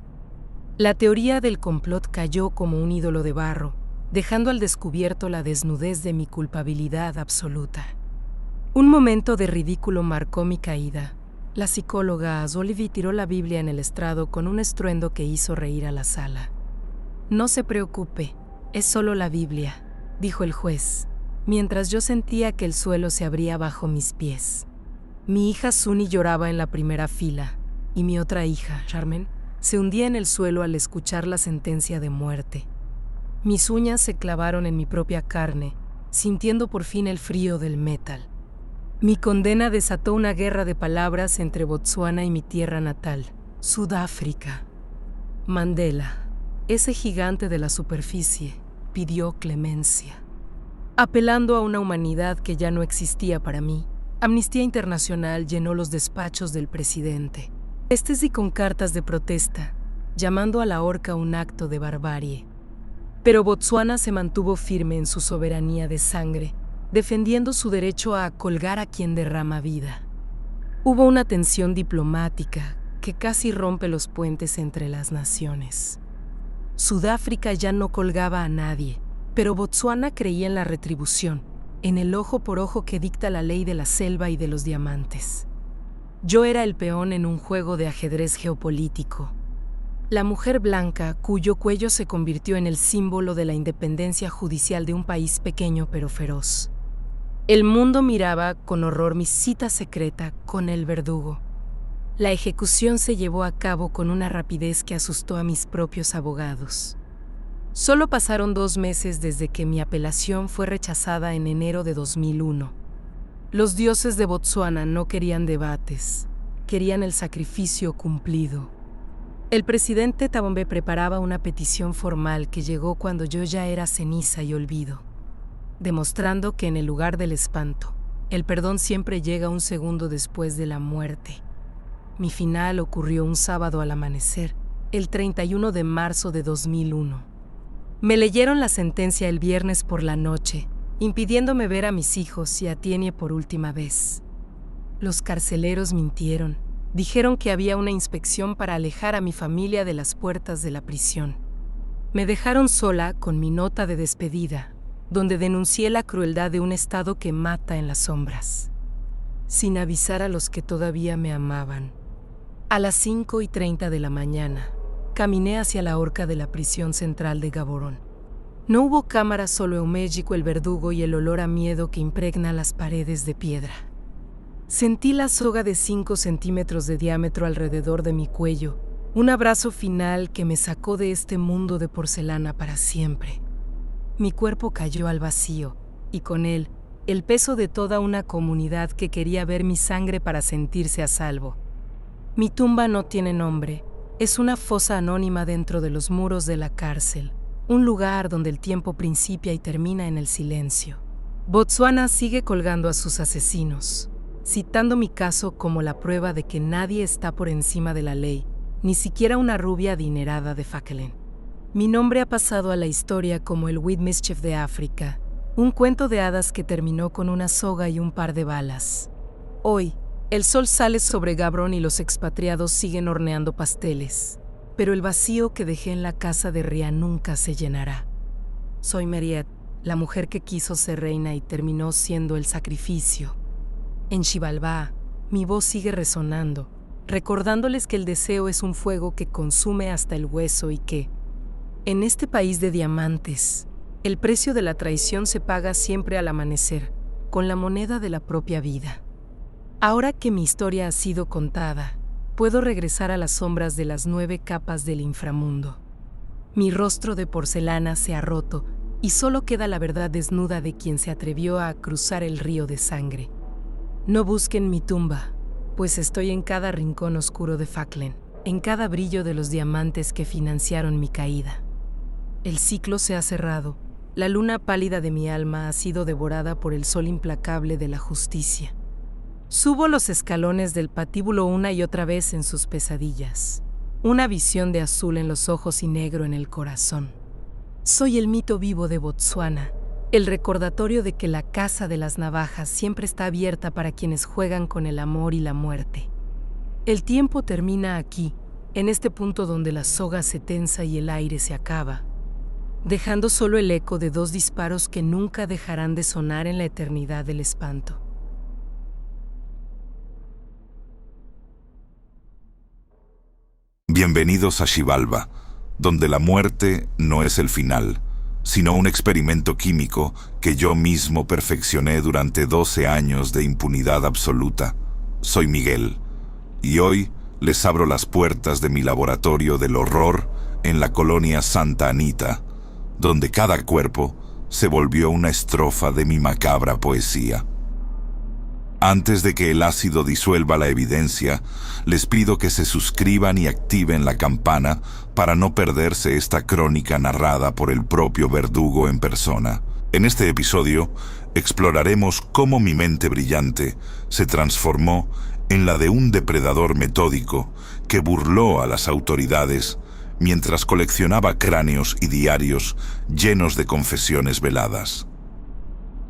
La teoría del complot cayó como un ídolo de barro, dejando al descubierto la desnudez de mi culpabilidad absoluta. Un momento de ridículo marcó mi caída. La psicóloga Zolivi tiró la Biblia en el estrado con un estruendo que hizo reír a la sala. «No se preocupe, es solo la Biblia», dijo el juez, mientras yo sentía que el suelo se abría bajo mis pies. Mi hija Suni lloraba en la primera fila, y mi otra hija, Charmen, se hundía en el suelo al escuchar la sentencia de muerte. Mis uñas se clavaron en mi propia carne, sintiendo por fin el frío del metal. Mi condena desató una guerra de palabras entre Botsuana y mi tierra natal, Sudáfrica. Mandela, ese gigante de la superficie, pidió clemencia. Apelando a una humanidad que ya no existía para mí, Amnistía Internacional llenó los despachos del presidente. Sí con cartas de protesta, llamando a la horca un acto de barbarie. Pero Botsuana se mantuvo firme en su soberanía de sangre, defendiendo su derecho a colgar a quien derrama vida. Hubo una tensión diplomática que casi rompe los puentes entre las naciones. Sudáfrica ya no colgaba a nadie, pero Botsuana creía en la retribución, en el ojo por ojo que dicta la ley de la selva y de los diamantes. Yo era el peón en un juego de ajedrez geopolítico. La mujer blanca, cuyo cuello se convirtió en el símbolo de la independencia judicial de un país pequeño pero feroz. El mundo miraba con horror mi cita secreta con el verdugo. La ejecución se llevó a cabo con una rapidez que asustó a mis propios abogados. Solo pasaron 2 meses desde que mi apelación fue rechazada en enero de 2001. Los dioses de Botsuana no querían debates, querían el sacrificio cumplido. El presidente Thabo Mbeki preparaba una petición formal que llegó cuando yo ya era ceniza y olvido, demostrando que en el lugar del espanto, el perdón siempre llega un segundo después de la muerte. Mi final ocurrió un sábado al amanecer, el 31 de marzo de 2001. Me leyeron la sentencia el viernes por la noche, impidiéndome ver a mis hijos y a Tienie por última vez. Los carceleros mintieron. Dijeron que había una inspección para alejar a mi familia de las puertas de la prisión. Me dejaron sola con mi nota de despedida, donde denuncié la crueldad de un Estado que mata en las sombras, sin avisar a los que todavía me amaban. A las 5:30 de la mañana, caminé hacia la horca de la prisión central de Gaborone. No hubo cámaras, solo Eumégico el verdugo y el olor a miedo que impregna las paredes de piedra. Sentí la soga de 5 centímetros de diámetro alrededor de mi cuello, un abrazo final que me sacó de este mundo de porcelana para siempre. Mi cuerpo cayó al vacío, y con él, el peso de toda una comunidad que quería ver mi sangre para sentirse a salvo. Mi tumba no tiene nombre, es una fosa anónima dentro de los muros de la cárcel, un lugar donde el tiempo principia y termina en el silencio. Botsuana sigue colgando a sus asesinos, citando mi caso como la prueba de que nadie está por encima de la ley, ni siquiera una rubia adinerada de Fakelen. Mi nombre ha pasado a la historia como el Whitmischief de África, un cuento de hadas que terminó con una soga y un par de balas. Hoy, el sol sale sobre Gaborone y los expatriados siguen horneando pasteles, pero el vacío que dejé en la casa de Ria nunca se llenará. Soy Meriet, la mujer que quiso ser reina y terminó siendo el sacrificio. En Xibalbá, mi voz sigue resonando, recordándoles que el deseo es un fuego que consume hasta el hueso y que, en este país de diamantes, el precio de la traición se paga siempre al amanecer, con la moneda de la propia vida. Ahora que mi historia ha sido contada, puedo regresar a las sombras de las 9 capas del inframundo. Mi rostro de porcelana se ha roto y solo queda la verdad desnuda de quien se atrevió a cruzar el río de sangre. No busquen mi tumba, pues estoy en cada rincón oscuro de Faklen, en cada brillo de los diamantes que financiaron mi caída. El ciclo se ha cerrado, la luna pálida de mi alma ha sido devorada por el sol implacable de la justicia. Subo los escalones del patíbulo una y otra vez en sus pesadillas, una visión de azul en los ojos y negro en el corazón. Soy el mito vivo de Botsuana, el recordatorio de que la casa de las navajas siempre está abierta para quienes juegan con el amor y la muerte. El tiempo termina aquí, en este punto donde la soga se tensa y el aire se acaba, dejando solo el eco de 2 disparos que nunca dejarán de sonar en la eternidad del espanto. Bienvenidos a Xibalbá, donde la muerte no es el final, sino un experimento químico que yo mismo perfeccioné durante 12 años de impunidad absoluta. Soy Miguel, y hoy les abro las puertas de mi laboratorio del horror en la colonia Santa Anita, donde cada cuerpo se volvió una estrofa de mi macabra poesía. Antes de que el ácido disuelva la evidencia, les pido que se suscriban y activen la campana para no perderse esta crónica narrada por el propio verdugo en persona. En este episodio, exploraremos cómo mi mente brillante se transformó en la de un depredador metódico que burló a las autoridades mientras coleccionaba cráneos y diarios llenos de confesiones veladas.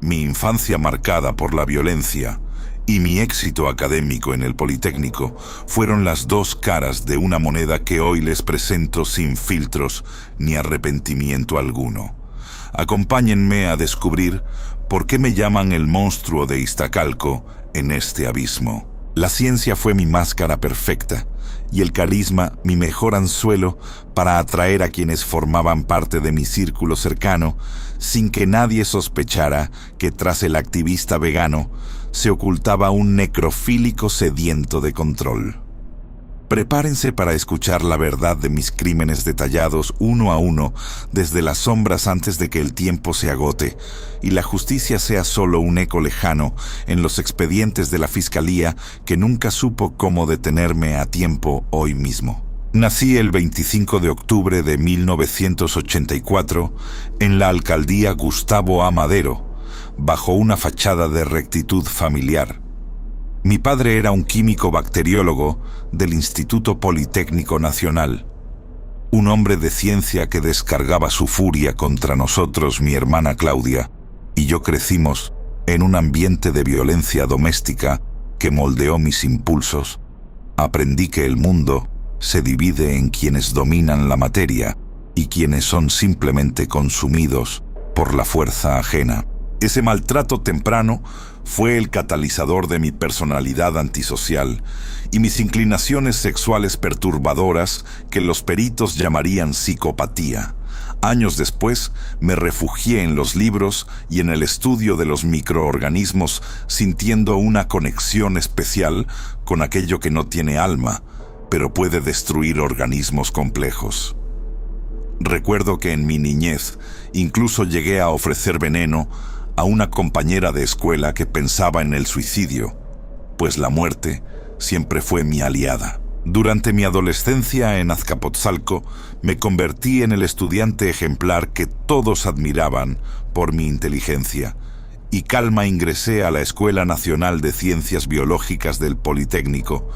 Mi infancia marcada por la violencia y mi éxito académico en el Politécnico fueron las 2 caras de una moneda que hoy les presento sin filtros ni arrepentimiento alguno. Acompáñenme a descubrir por qué me llaman el monstruo de Iztacalco en este abismo. La ciencia fue mi máscara perfecta y el carisma mi mejor anzuelo para atraer a quienes formaban parte de mi círculo cercano, sin que nadie sospechara que tras el activista vegano se ocultaba un necrofílico sediento de control. Prepárense para escuchar la verdad de mis crímenes detallados uno a uno desde las sombras antes de que el tiempo se agote y la justicia sea solo un eco lejano en los expedientes de la Fiscalía que nunca supo cómo detenerme a tiempo hoy mismo. Nací el 25 de octubre de 1984 en la alcaldía Gustavo A. Madero, bajo una fachada de rectitud familiar. Mi padre era un químico bacteriólogo del Instituto Politécnico Nacional, un hombre de ciencia que descargaba su furia contra nosotros, mi hermana Claudia, y yo crecimos en un ambiente de violencia doméstica que moldeó mis impulsos. Aprendí que el mundo se divide en quienes dominan la materia y quienes son simplemente consumidos por la fuerza ajena. Ese maltrato temprano fue el catalizador de mi personalidad antisocial y mis inclinaciones sexuales perturbadoras que los peritos llamarían psicopatía. Años después, me refugié en los libros y en el estudio de los microorganismos, sintiendo una conexión especial con aquello que no tiene alma, pero puede destruir organismos complejos. Recuerdo que en mi niñez incluso llegué a ofrecer veneno a una compañera de escuela que pensaba en el suicidio, pues la muerte siempre fue mi aliada. Durante mi adolescencia en Azcapotzalco, me convertí en el estudiante ejemplar que todos admiraban por mi inteligencia, y calma ingresé a la Escuela Nacional de Ciencias Biológicas del Politécnico,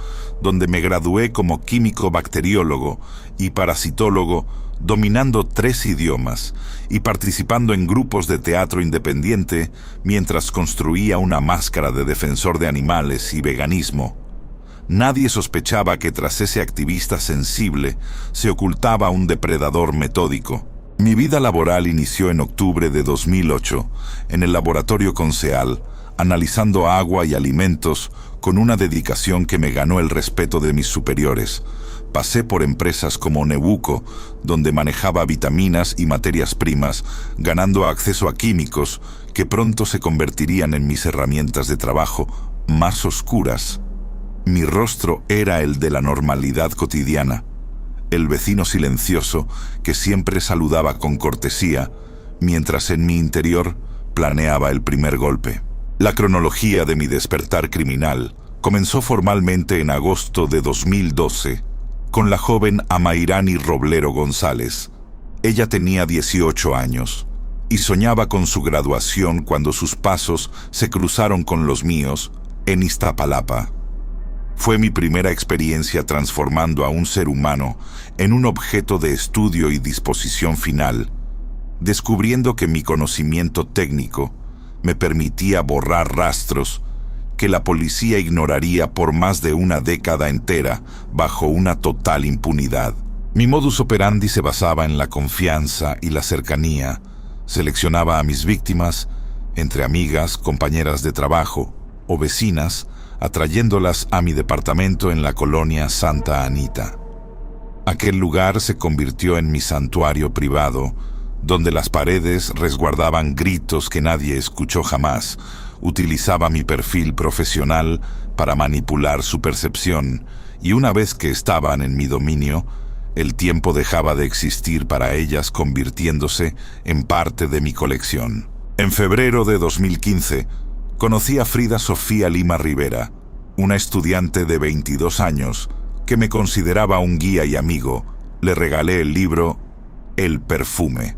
donde me gradué como químico bacteriólogo y parasitólogo, dominando 3 idiomas y participando en grupos de teatro independiente mientras construía una máscara de defensor de animales y veganismo. Nadie sospechaba que tras ese activista sensible se ocultaba un depredador metódico. Mi vida laboral inició en octubre de 2008 en el laboratorio Conseal, analizando agua y alimentos con una dedicación que me ganó el respeto de mis superiores. Pasé por empresas como Nebuco, donde manejaba vitaminas y materias primas, ganando acceso a químicos que pronto se convertirían en mis herramientas de trabajo más oscuras. Mi rostro era el de la normalidad cotidiana, el vecino silencioso que siempre saludaba con cortesía, mientras en mi interior planeaba el primer golpe. La cronología de mi despertar criminal comenzó formalmente en agosto de 2012, con la joven Amairani Roblero González. Ella tenía 18 años y soñaba con su graduación cuando sus pasos se cruzaron con los míos en Iztapalapa. Fue mi primera experiencia transformando a un ser humano en un objeto de estudio y disposición final, descubriendo que mi conocimiento técnico me permitía borrar rastros que la policía ignoraría por más de una década entera bajo una total impunidad. Mi modus operandi se basaba en la confianza y la cercanía. Seleccionaba a mis víctimas entre amigas, compañeras de trabajo o vecinas, atrayéndolas a mi departamento en la colonia Santa Anita. Aquel lugar se convirtió en mi santuario privado, donde las paredes resguardaban gritos que nadie escuchó jamás. Utilizaba mi perfil profesional para manipular su percepción, y una vez que estaban en mi dominio, el tiempo dejaba de existir para ellas, convirtiéndose en parte de mi colección. En febrero de 2015, conocí a Frida Sofía Lima Rivera, una estudiante de 22 años que me consideraba un guía y amigo. Le regalé el libro El perfume,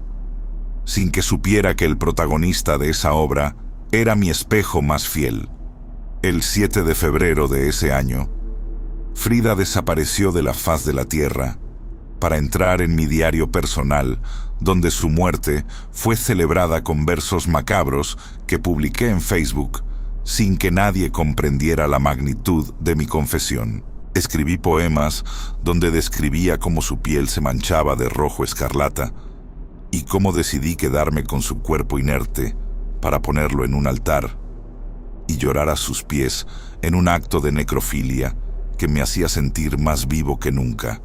sin que supiera que el protagonista de esa obra era mi espejo más fiel. El 7 de febrero de ese año, Frida desapareció de la faz de la tierra para entrar en mi diario personal, donde su muerte fue celebrada con versos macabros que publiqué en Facebook sin que nadie comprendiera la magnitud de mi confesión. Escribí poemas donde describía cómo su piel se manchaba de rojo escarlata y cómo decidí quedarme con su cuerpo inerte para ponerlo en un altar y llorar a sus pies en un acto de necrofilia que me hacía sentir más vivo que nunca.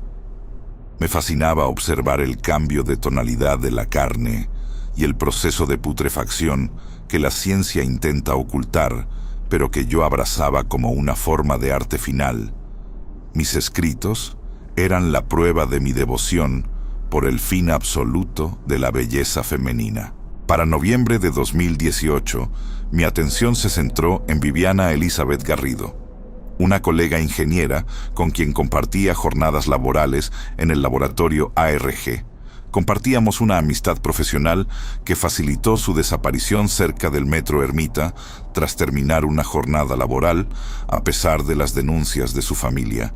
Me fascinaba observar el cambio de tonalidad de la carne y el proceso de putrefacción que la ciencia intenta ocultar, pero que yo abrazaba como una forma de arte final. Mis escritos eran la prueba de mi devoción por el fin absoluto de la belleza femenina. Para noviembre de 2018, mi atención se centró en Viviana Elizabeth Garrido, una colega ingeniera con quien compartía jornadas laborales en el laboratorio ARG. Compartíamos una amistad profesional que facilitó su desaparición cerca del Metro Ermita tras terminar una jornada laboral, a pesar de las denuncias de su familia.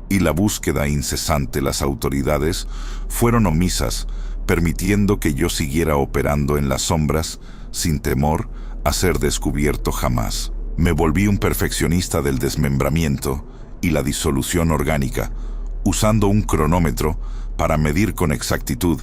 Y la búsqueda incesante de las autoridades fueron omisas, permitiendo que yo siguiera operando en las sombras sin temor a ser descubierto jamás. Me volví un perfeccionista del desmembramiento y la disolución orgánica, usando un cronómetro para medir con exactitud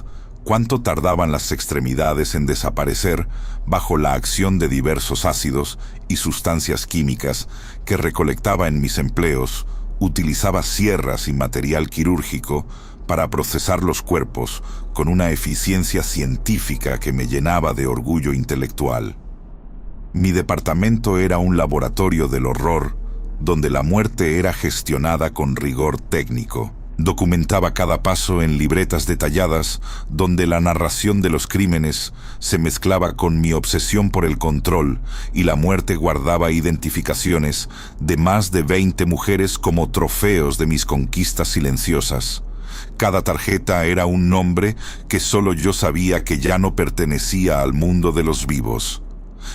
cuánto tardaban las extremidades en desaparecer bajo la acción de diversos ácidos y sustancias químicas que recolectaba en mis empleos, utilizaba sierras y material quirúrgico para procesar los cuerpos con una eficiencia científica que me llenaba de orgullo intelectual. Mi departamento era un laboratorio del horror, donde la muerte era gestionada con rigor técnico. Documentaba cada paso en libretas detalladas, donde la narración de los crímenes se mezclaba con mi obsesión por el control, y la muerte guardaba identificaciones de más de 20 mujeres como trofeos de mis conquistas silenciosas. Cada tarjeta era un nombre que solo yo sabía que ya no pertenecía al mundo de los vivos.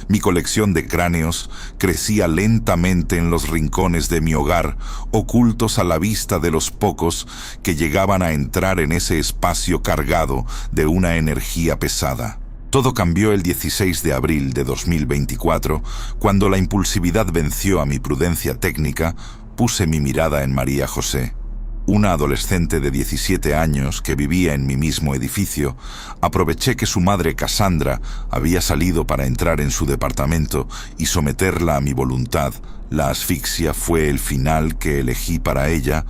Mi colección de cráneos crecía lentamente en los rincones de mi hogar, ocultos a la vista de los pocos que llegaban a entrar en ese espacio cargado de una energía pesada. Todo cambió el 16 de abril de 2024, cuando la impulsividad venció a mi prudencia técnica. Puse mi mirada en María José. Una adolescente de 17 años que vivía en mi mismo edificio. Aproveché que su madre Cassandra había salido para entrar en su departamento y someterla a mi voluntad. La asfixia fue el final que elegí para ella,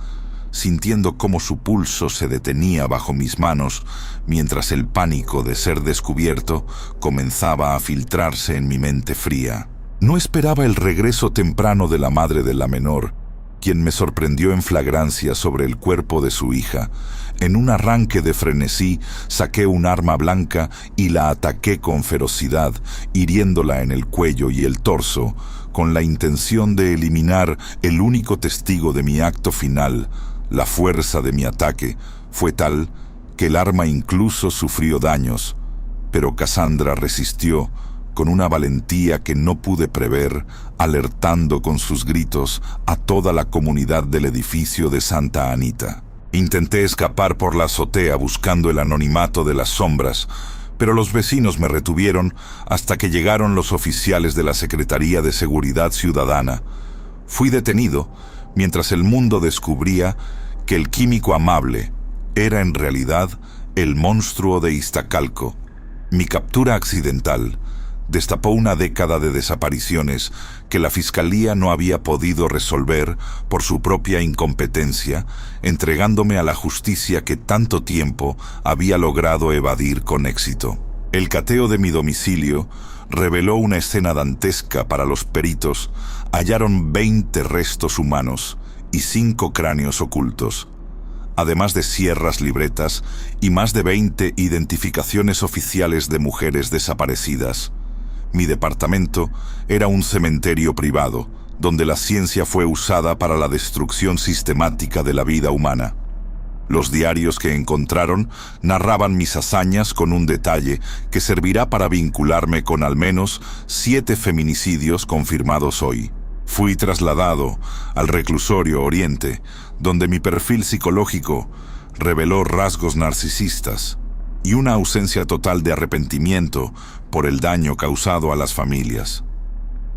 sintiendo cómo su pulso se detenía bajo mis manos, mientras el pánico de ser descubierto comenzaba a filtrarse en mi mente fría. No esperaba el regreso temprano de la madre de la menor, quien me sorprendió en flagrancia sobre el cuerpo de su hija. En un arranque de frenesí, saqué un arma blanca y la ataqué con ferocidad, hiriéndola en el cuello y el torso, con la intención de eliminar el único testigo de mi acto final. La fuerza de mi ataque fue tal que el arma incluso sufrió daños, pero Cassandra resistió con una valentía que no pude prever, alertando con sus gritos a toda la comunidad del edificio de Santa Anita. Intenté escapar por la azotea buscando el anonimato de las sombras, pero los vecinos me retuvieron hasta que llegaron los oficiales de la Secretaría de Seguridad Ciudadana. Fui detenido mientras el mundo descubría que el químico amable era en realidad el monstruo de Iztacalco. Mi captura accidental destapó una década de desapariciones que la Fiscalía no había podido resolver por su propia incompetencia, entregándome a la justicia que tanto tiempo había logrado evadir con éxito. El cateo de mi domicilio reveló una escena dantesca para los peritos. Hallaron 20 restos humanos y 5 cráneos ocultos, además de sierras, libretas y más de 20 identificaciones oficiales de mujeres desaparecidas. Mi departamento era un cementerio privado, donde la ciencia fue usada para la destrucción sistemática de la vida humana. Los diarios que encontraron narraban mis hazañas con un detalle que servirá para vincularme con al menos 7 feminicidios confirmados hoy. Fui trasladado al reclusorio Oriente, donde mi perfil psicológico reveló rasgos narcisistas y una ausencia total de arrepentimiento por el daño causado a las familias.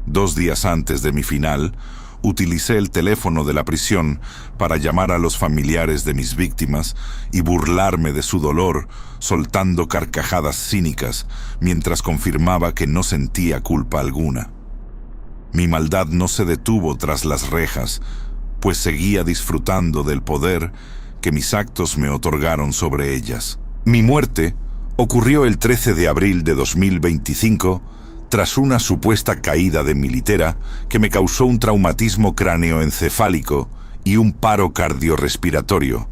2 días antes de mi final, utilicé el teléfono de la prisión para llamar a los familiares de mis víctimas y burlarme de su dolor, soltando carcajadas cínicas mientras confirmaba que no sentía culpa alguna. Mi maldad no se detuvo tras las rejas, pues seguía disfrutando del poder que mis actos me otorgaron sobre ellas. Mi muerte ocurrió el 13 de abril de 2025 tras una supuesta caída de mi litera que me causó un traumatismo cráneoencefálico y un paro cardiorrespiratorio,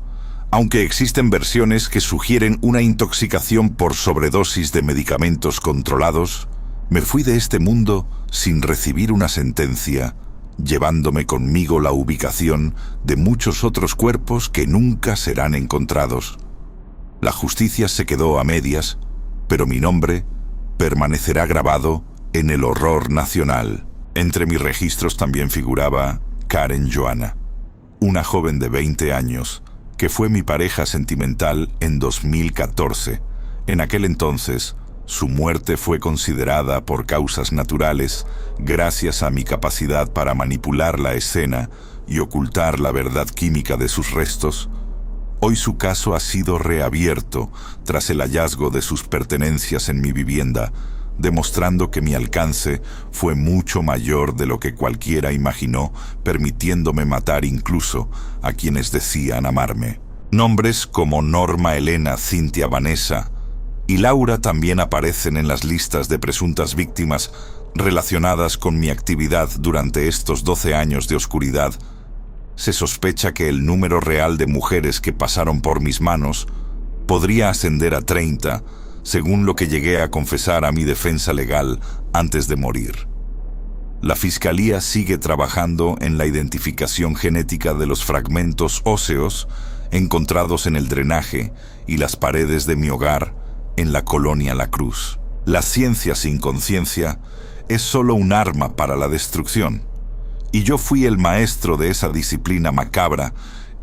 aunque existen versiones que sugieren una intoxicación por sobredosis de medicamentos controlados. Me fui de este mundo sin recibir una sentencia, llevándome conmigo la ubicación de muchos otros cuerpos que nunca serán encontrados. La justicia se quedó a medias, pero mi nombre permanecerá grabado en el horror nacional. Entre mis registros también figuraba Karen Joana, una joven de 20 años que fue mi pareja sentimental en 2014. En aquel entonces, su muerte fue considerada por causas naturales gracias a mi capacidad para manipular la escena y ocultar la verdad química de sus restos. Hoy su caso ha sido reabierto tras el hallazgo de sus pertenencias en mi vivienda, demostrando que mi alcance fue mucho mayor de lo que cualquiera imaginó, permitiéndome matar incluso a quienes decían amarme. Nombres como Norma Elena Cintia Vanessa y Laura también aparecen en las listas de presuntas víctimas relacionadas con mi actividad durante estos 12 años de oscuridad. Se sospecha que el número real de mujeres que pasaron por mis manos podría ascender a 30, según lo que llegué a confesar a mi defensa legal antes de morir. La Fiscalía sigue trabajando en la identificación genética de los fragmentos óseos encontrados en el drenaje y las paredes de mi hogar en la colonia La Cruz. La ciencia sin conciencia es solo un arma para la destrucción, y yo fui el maestro de esa disciplina macabra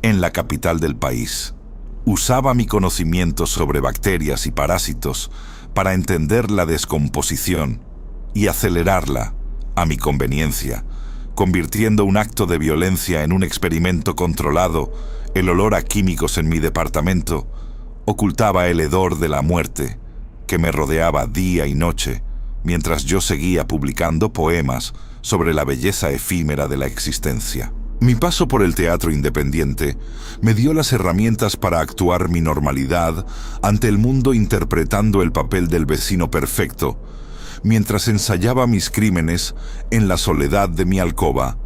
en la capital del país. Usaba mi conocimiento sobre bacterias y parásitos para entender la descomposición y acelerarla a mi conveniencia, convirtiendo un acto de violencia en un experimento controlado. El olor a químicos en mi departamento ocultaba el hedor de la muerte que me rodeaba día y noche, mientras yo seguía publicando poemas sobre la belleza efímera de la existencia. Mi paso por el teatro independiente me dio las herramientas para actuar mi normalidad ante el mundo, interpretando el papel del vecino perfecto, mientras ensayaba mis crímenes en la soledad de mi alcoba.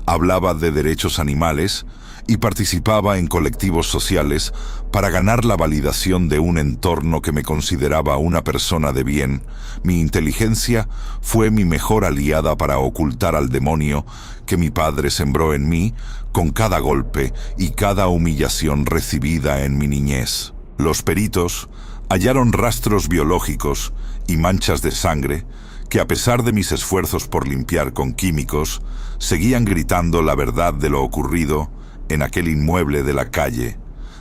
Hablaba de derechos animales y participaba en colectivos sociales para ganar la validación de un entorno que me consideraba una persona de bien. Mi inteligencia fue mi mejor aliada para ocultar al demonio que mi padre sembró en mí con cada golpe y cada humillación recibida en mi niñez. Los peritos hallaron rastros biológicos y manchas de sangre que, a pesar de mis esfuerzos por limpiar con químicos, seguían gritando la verdad de lo ocurrido en aquel inmueble de la calle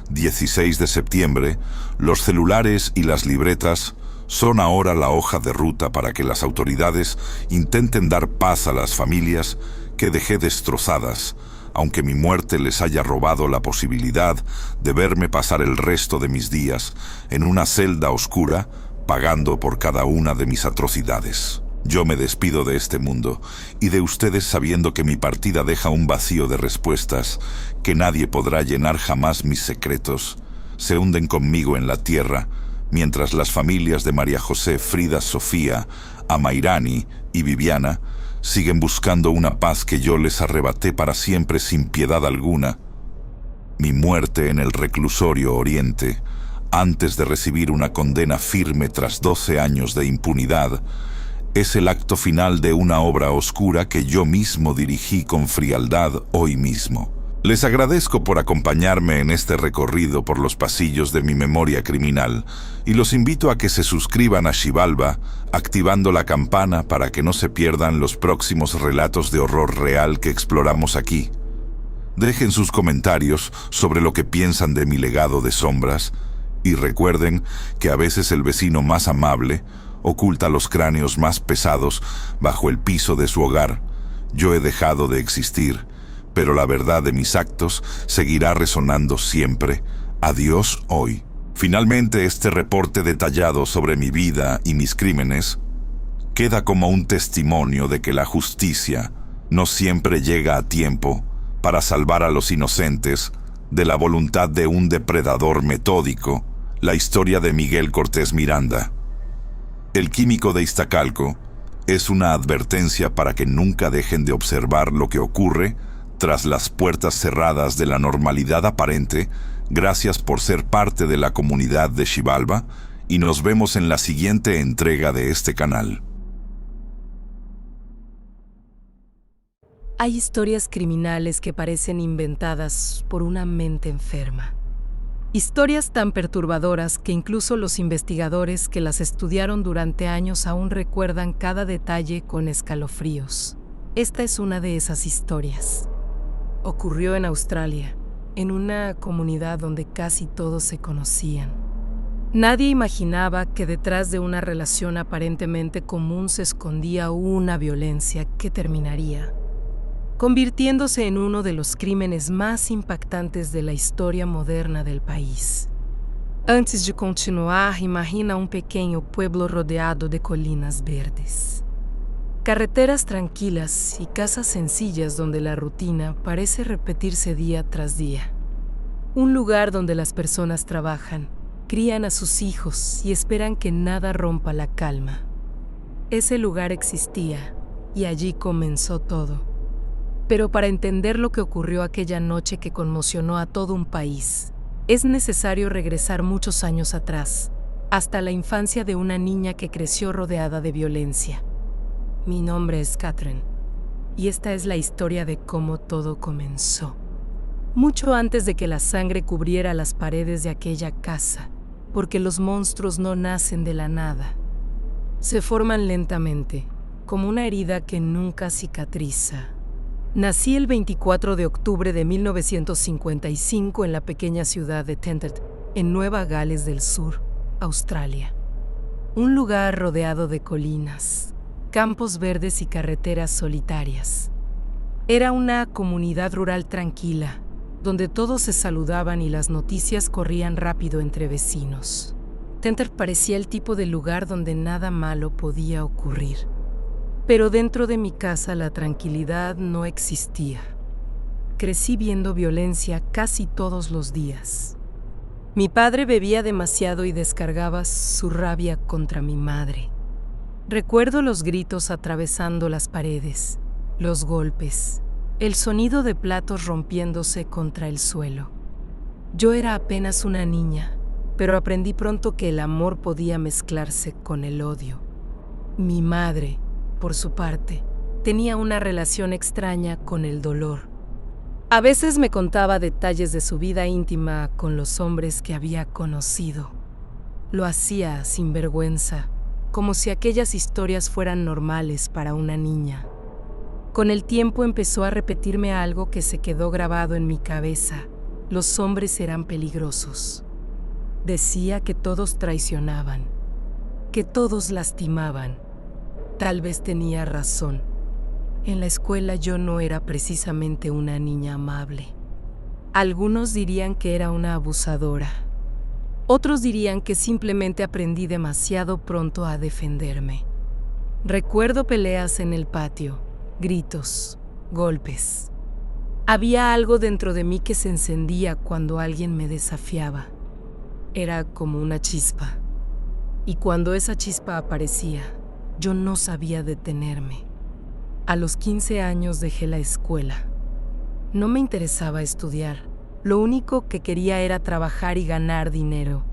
16 de septiembre. Los celulares y las libretas son ahora la hoja de ruta para que las autoridades intenten dar paz a las familias que dejé destrozadas, aunque mi muerte les haya robado la posibilidad de verme pasar el resto de mis días en una celda oscura, pagando por cada una de mis atrocidades. Yo me despido de este mundo y de ustedes sabiendo que mi partida deja un vacío de respuestas que nadie podrá llenar jamás. Mis secretos se hunden conmigo en la tierra, mientras las familias de María José, Frida, Sofía, Amairani y Viviana siguen buscando una paz que yo les arrebaté para siempre sin piedad alguna. Mi muerte en el reclusorio Oriente, antes de recibir una condena firme tras 12 años de impunidad, es el acto final de una obra oscura que yo mismo dirigí con frialdad hoy mismo. Les agradezco por acompañarme en este recorrido por los pasillos de mi memoria criminal y los invito a que se suscriban a Xibalba, activando la campana para que no se pierdan los próximos relatos de horror real que exploramos aquí. Dejen sus comentarios sobre lo que piensan de mi legado de sombras y recuerden que a veces el vecino más amable oculta los cráneos más pesados bajo el piso de su hogar. Yo he dejado de existir, pero la verdad de mis actos seguirá resonando siempre. Adiós hoy. Finalmente, este reporte detallado sobre mi vida y mis crímenes queda como un testimonio de que la justicia no siempre llega a tiempo para salvar a los inocentes de la voluntad de un depredador metódico. La historia de Miguel Cortés Miranda, el químico de Iztacalco, es una advertencia para que nunca dejen de observar lo que ocurre tras las puertas cerradas de la normalidad aparente. Gracias por ser parte de la comunidad de Xibalba y nos vemos en la siguiente entrega de este canal. Hay historias criminales que parecen inventadas por una mente enferma. Historias tan perturbadoras que incluso los investigadores que las estudiaron durante años aún recuerdan cada detalle con escalofríos. Esta es una de esas historias. Ocurrió en Australia, en una comunidad donde casi todos se conocían. Nadie imaginaba que detrás de una relación aparentemente común se escondía una violencia que terminaría convirtiéndose en uno de los crímenes más impactantes de la historia moderna del país. Antes de continuar, imagina un pequeño pueblo rodeado de colinas verdes. Carreteras tranquilas y casas sencillas donde la rutina parece repetirse día tras día. Un lugar donde las personas trabajan, crían a sus hijos y esperan que nada rompa la calma. Ese lugar existía y allí comenzó todo. Pero para entender lo que ocurrió aquella noche que conmocionó a todo un país, es necesario regresar muchos años atrás, hasta la infancia de una niña que creció rodeada de violencia. Mi nombre es Catherine, y esta es la historia de cómo todo comenzó. Mucho antes de que la sangre cubriera las paredes de aquella casa, porque los monstruos no nacen de la nada. Se forman lentamente, como una herida que nunca cicatriza. Nací el 24 de octubre de 1955 en la pequeña ciudad de Tenterden, en Nueva Gales del Sur, Australia. Un lugar rodeado de colinas, campos verdes y carreteras solitarias. Era una comunidad rural tranquila, donde todos se saludaban y las noticias corrían rápido entre vecinos. Tenterden parecía el tipo de lugar donde nada malo podía ocurrir. Pero dentro de mi casa la tranquilidad no existía. Crecí viendo violencia casi todos los días. Mi padre bebía demasiado y descargaba su rabia contra mi madre. Recuerdo los gritos atravesando las paredes, los golpes, el sonido de platos rompiéndose contra el suelo. Yo era apenas una niña, pero aprendí pronto que el amor podía mezclarse con el odio. Mi madre, por su parte, tenía una relación extraña con el dolor. A veces me contaba detalles de su vida íntima con los hombres que había conocido. Lo hacía sin vergüenza, como si aquellas historias fueran normales para una niña. Con el tiempo empezó a repetirme algo que se quedó grabado en mi cabeza: los hombres eran peligrosos. Decía que todos traicionaban, que todos lastimaban. Tal vez tenía razón. En la escuela yo no era precisamente una niña amable. Algunos dirían que era una abusadora. Otros dirían que simplemente aprendí demasiado pronto a defenderme. Recuerdo peleas en el patio, gritos, golpes. Había algo dentro de mí que se encendía cuando alguien me desafiaba. Era como una chispa. Y cuando esa chispa aparecía, yo no sabía detenerme. A los 15 años dejé la escuela. No me interesaba estudiar. Lo único que quería era trabajar y ganar dinero.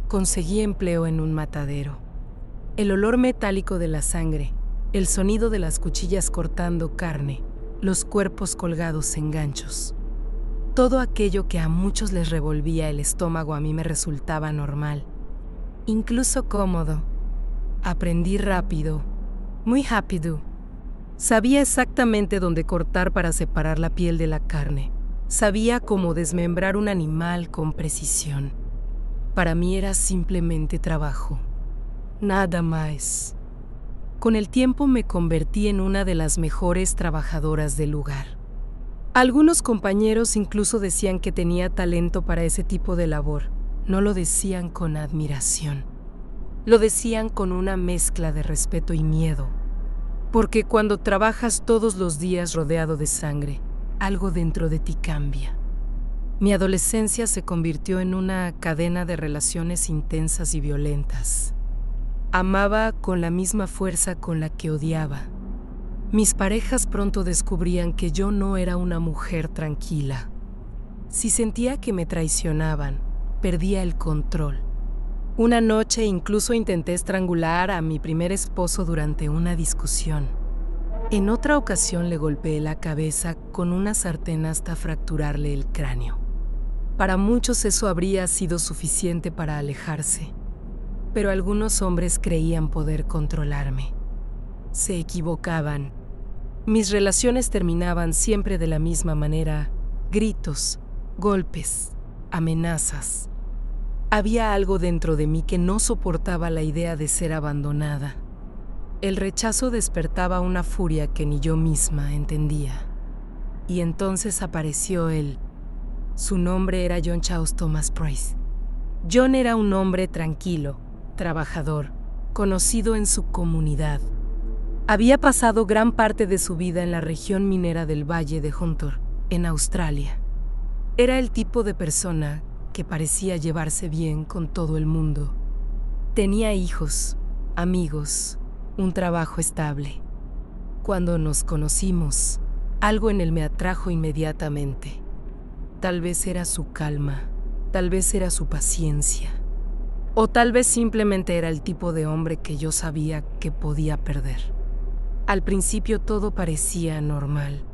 Conseguí empleo en un matadero. El olor metálico de la sangre, el sonido de las cuchillas cortando carne, los cuerpos colgados en ganchos. Todo aquello que a muchos les revolvía el estómago a mí me resultaba normal, incluso cómodo. Aprendí rápido, muy rápido. Sabía exactamente dónde cortar para separar la piel de la carne. Sabía cómo desmembrar un animal con precisión. Para mí era simplemente trabajo, nada más. Con el tiempo me convertí en una de las mejores trabajadoras del lugar. Algunos compañeros incluso decían que tenía talento para ese tipo de labor. No lo decían con admiración. Lo decían con una mezcla de respeto y miedo. Porque cuando trabajas todos los días rodeado de sangre, algo dentro de ti cambia. Mi adolescencia se convirtió en una cadena de relaciones intensas y violentas. Amaba con la misma fuerza con la que odiaba. Mis parejas pronto descubrían que yo no era una mujer tranquila. Si sentía que me traicionaban, perdía el control. Una noche incluso intenté estrangular a mi primer esposo durante una discusión. En otra ocasión le golpeé la cabeza con una sartén hasta fracturarle el cráneo. Para muchos eso habría sido suficiente para alejarse, pero algunos hombres creían poder controlarme. Se equivocaban. Mis relaciones terminaban siempre de la misma manera: gritos, golpes, amenazas. Había algo dentro de mí que no soportaba la idea de ser abandonada. El rechazo despertaba una furia que ni yo misma entendía. Y entonces apareció él. Su nombre era John Charles Thomas Price. John era un hombre tranquilo, trabajador, conocido en su comunidad. Había pasado gran parte de su vida en la región minera del Valle de Hunter, en Australia. Era el tipo de persona que parecía llevarse bien con todo el mundo. Tenía hijos, amigos, un trabajo estable. Cuando nos conocimos, algo en él me atrajo inmediatamente. Tal vez era su calma, tal vez era su paciencia, o tal vez simplemente era el tipo de hombre que yo sabía que podía perder. Al principio todo parecía normal.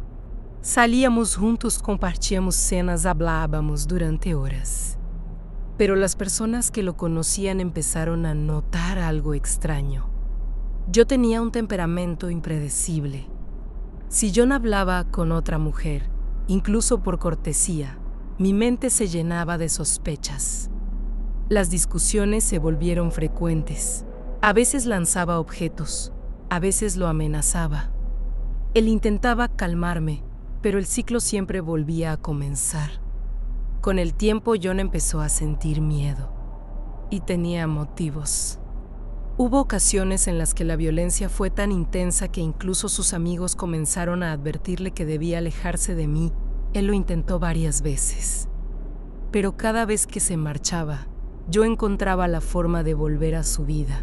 Salíamos juntos, compartíamos cenas, hablábamos durante horas. Pero las personas que lo conocían empezaron a notar algo extraño. Yo tenía un temperamento impredecible. Si John hablaba con otra mujer, incluso por cortesía, mi mente se llenaba de sospechas. Las discusiones se volvieron frecuentes. A veces lanzaba objetos, a veces lo amenazaba. Él intentaba calmarme, pero el ciclo siempre volvía a comenzar. Con el tiempo John empezó a sentir miedo. Y tenía motivos. Hubo ocasiones en las que la violencia fue tan intensa que incluso sus amigos comenzaron a advertirle que debía alejarse de mí. Él lo intentó varias veces. Pero cada vez que se marchaba, yo encontraba la forma de volver a su vida.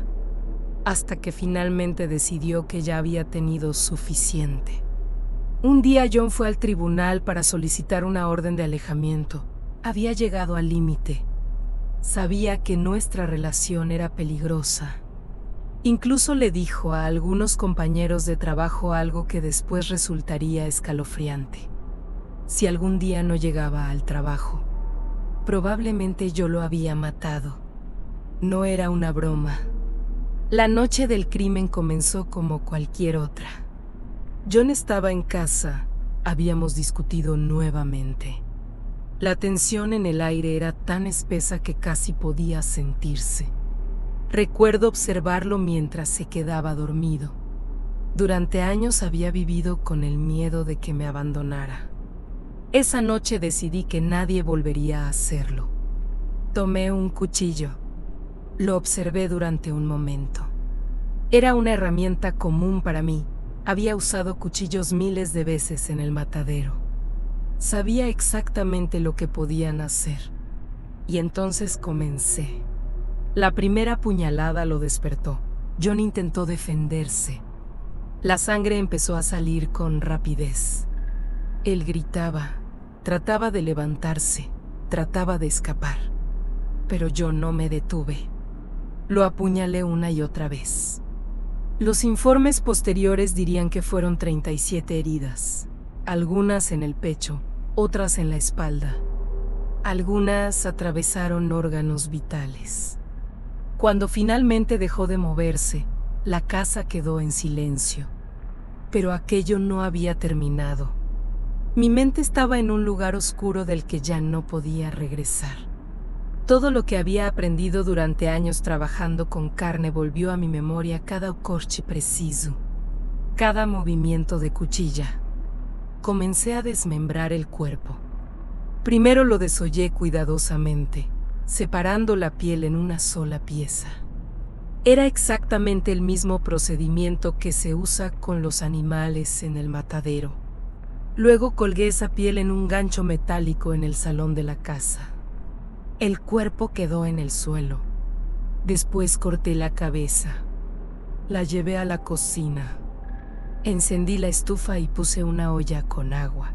Hasta que finalmente decidió que ya había tenido suficiente. Un día John fue al tribunal para solicitar una orden de alejamiento. Había llegado al límite. Sabía que nuestra relación era peligrosa. Incluso le dijo a algunos compañeros de trabajo algo que después resultaría escalofriante. Si algún día no llegaba al trabajo, probablemente yo lo había matado. No era una broma. La noche del crimen comenzó como cualquier otra. John estaba en casa. Habíamos discutido nuevamente. La tensión en el aire era tan espesa que casi podía sentirse. Recuerdo observarlo mientras se quedaba dormido. Durante años había vivido con el miedo de que me abandonara. Esa noche decidí que nadie volvería a hacerlo. Tomé un cuchillo. Lo observé durante un momento. Era una herramienta común para mí. Había usado cuchillos miles de veces en el matadero. Sabía exactamente lo que podían hacer. Y entonces comencé. La primera puñalada lo despertó. John intentó defenderse. La sangre empezó a salir con rapidez. Él gritaba, trataba de levantarse, trataba de escapar. Pero yo no me detuve. Lo apuñalé una y otra vez. Los informes posteriores dirían que fueron 37 heridas, algunas en el pecho, otras en la espalda. Algunas atravesaron órganos vitales. Cuando finalmente dejó de moverse, la casa quedó en silencio. Pero aquello no había terminado. Mi mente estaba en un lugar oscuro del que ya no podía regresar. Todo lo que había aprendido durante años trabajando con carne volvió a mi memoria cada corte preciso, cada movimiento de cuchilla. Comencé a desmembrar el cuerpo. Primero lo desollé cuidadosamente, separando la piel en una sola pieza. Era exactamente el mismo procedimiento que se usa con los animales en el matadero. Luego colgué esa piel en un gancho metálico en el salón de la casa. El cuerpo quedó en el suelo. Después corté la cabeza. La llevé a la cocina. Encendí la estufa y puse una olla con agua.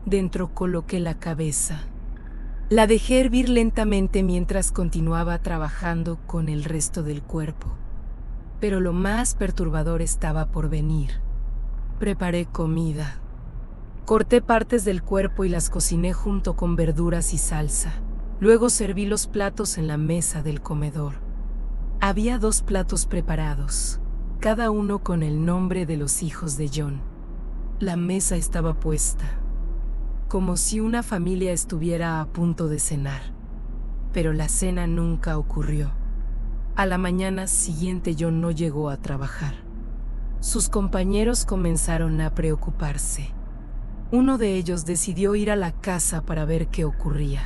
Dentro coloqué la cabeza. La dejé hervir lentamente mientras continuaba trabajando con el resto del cuerpo. Pero lo más perturbador estaba por venir. Preparé comida. Corté partes del cuerpo y las cociné junto con verduras y salsa. Luego serví los platos en la mesa del comedor. Había 2 platos preparados, cada uno con el nombre de los hijos de John. La mesa estaba puesta, como si una familia estuviera a punto de cenar. Pero la cena nunca ocurrió. A la mañana siguiente John no llegó a trabajar. Sus compañeros comenzaron a preocuparse. Uno de ellos decidió ir a la casa para ver qué ocurría.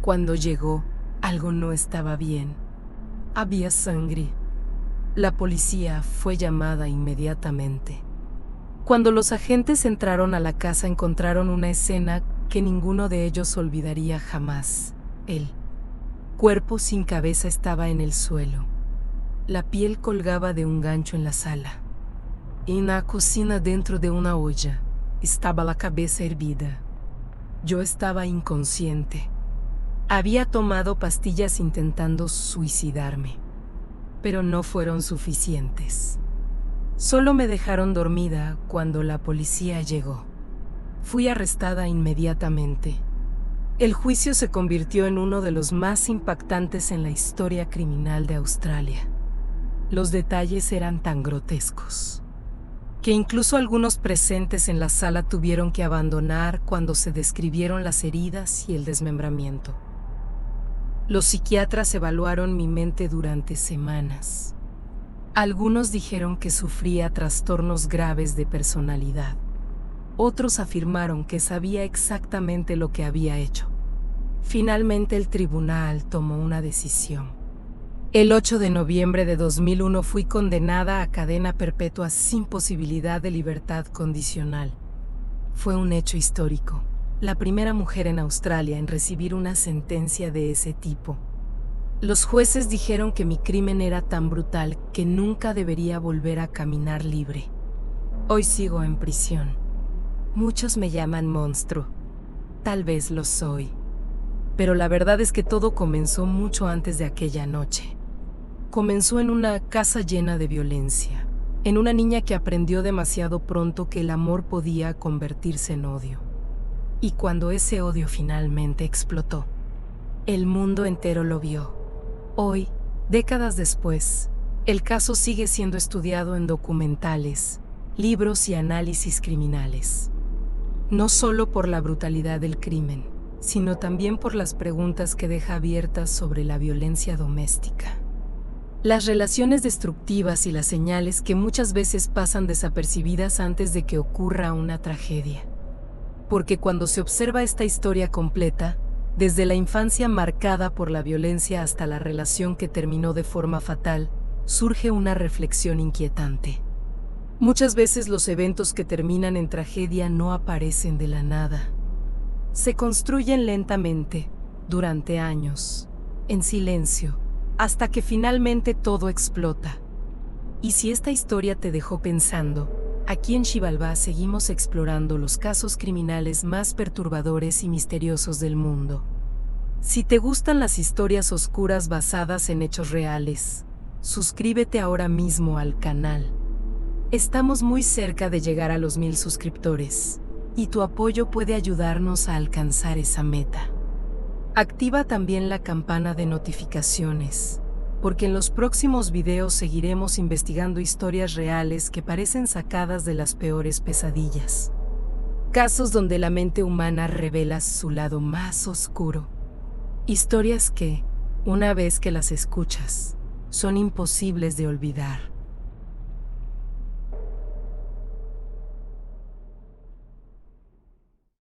Cuando llegó, algo no estaba bien. Había sangre. La policía fue llamada inmediatamente. Cuando los agentes entraron a la casa, encontraron una escena que ninguno de ellos olvidaría jamás. El cuerpo sin cabeza estaba en el suelo. La piel colgaba de un gancho en la sala. En la cocina, dentro de una olla, estaba la cabeza hervida. Yo estaba inconsciente. Había tomado pastillas intentando suicidarme, pero no fueron suficientes. Solo me dejaron dormida cuando la policía llegó. Fui arrestada inmediatamente. El juicio se convirtió en uno de los más impactantes en la historia criminal de Australia. Los detalles eran tan grotescos que incluso algunos presentes en la sala tuvieron que abandonar cuando se describieron las heridas y el desmembramiento. Los psiquiatras evaluaron mi mente durante semanas. Algunos dijeron que sufría trastornos graves de personalidad. Otros afirmaron que sabía exactamente lo que había hecho. Finalmente el tribunal tomó una decisión. El 8 de noviembre de 2001 fui condenada a cadena perpetua sin posibilidad de libertad condicional. Fue un hecho histórico, la primera mujer en Australia en recibir una sentencia de ese tipo. Los jueces dijeron que mi crimen era tan brutal que nunca debería volver a caminar libre. Hoy sigo en prisión. Muchos me llaman monstruo. Tal vez lo soy. Pero la verdad es que todo comenzó mucho antes de aquella noche. Comenzó en una casa llena de violencia, en una niña que aprendió demasiado pronto que el amor podía convertirse en odio. Y cuando ese odio finalmente explotó, el mundo entero lo vio. Hoy, décadas después, el caso sigue siendo estudiado en documentales, libros y análisis criminales. No solo por la brutalidad del crimen, sino también por las preguntas que deja abiertas sobre la violencia doméstica. Las relaciones destructivas y las señales que muchas veces pasan desapercibidas antes de que ocurra una tragedia. Porque cuando se observa esta historia completa, desde la infancia marcada por la violencia hasta la relación que terminó de forma fatal, surge una reflexión inquietante. Muchas veces los eventos que terminan en tragedia no aparecen de la nada. Se construyen lentamente, durante años, en silencio, hasta que finalmente todo explota. Y si esta historia te dejó pensando, aquí en Xibalbá seguimos explorando los casos criminales más perturbadores y misteriosos del mundo. Si te gustan las historias oscuras basadas en hechos reales, suscríbete ahora mismo al canal. Estamos muy cerca de llegar a los 1000 suscriptores, y tu apoyo puede ayudarnos a alcanzar esa meta. Activa también la campana de notificaciones, porque en los próximos videos seguiremos investigando historias reales que parecen sacadas de las peores pesadillas. Casos donde la mente humana revela su lado más oscuro. Historias que, una vez que las escuchas, son imposibles de olvidar.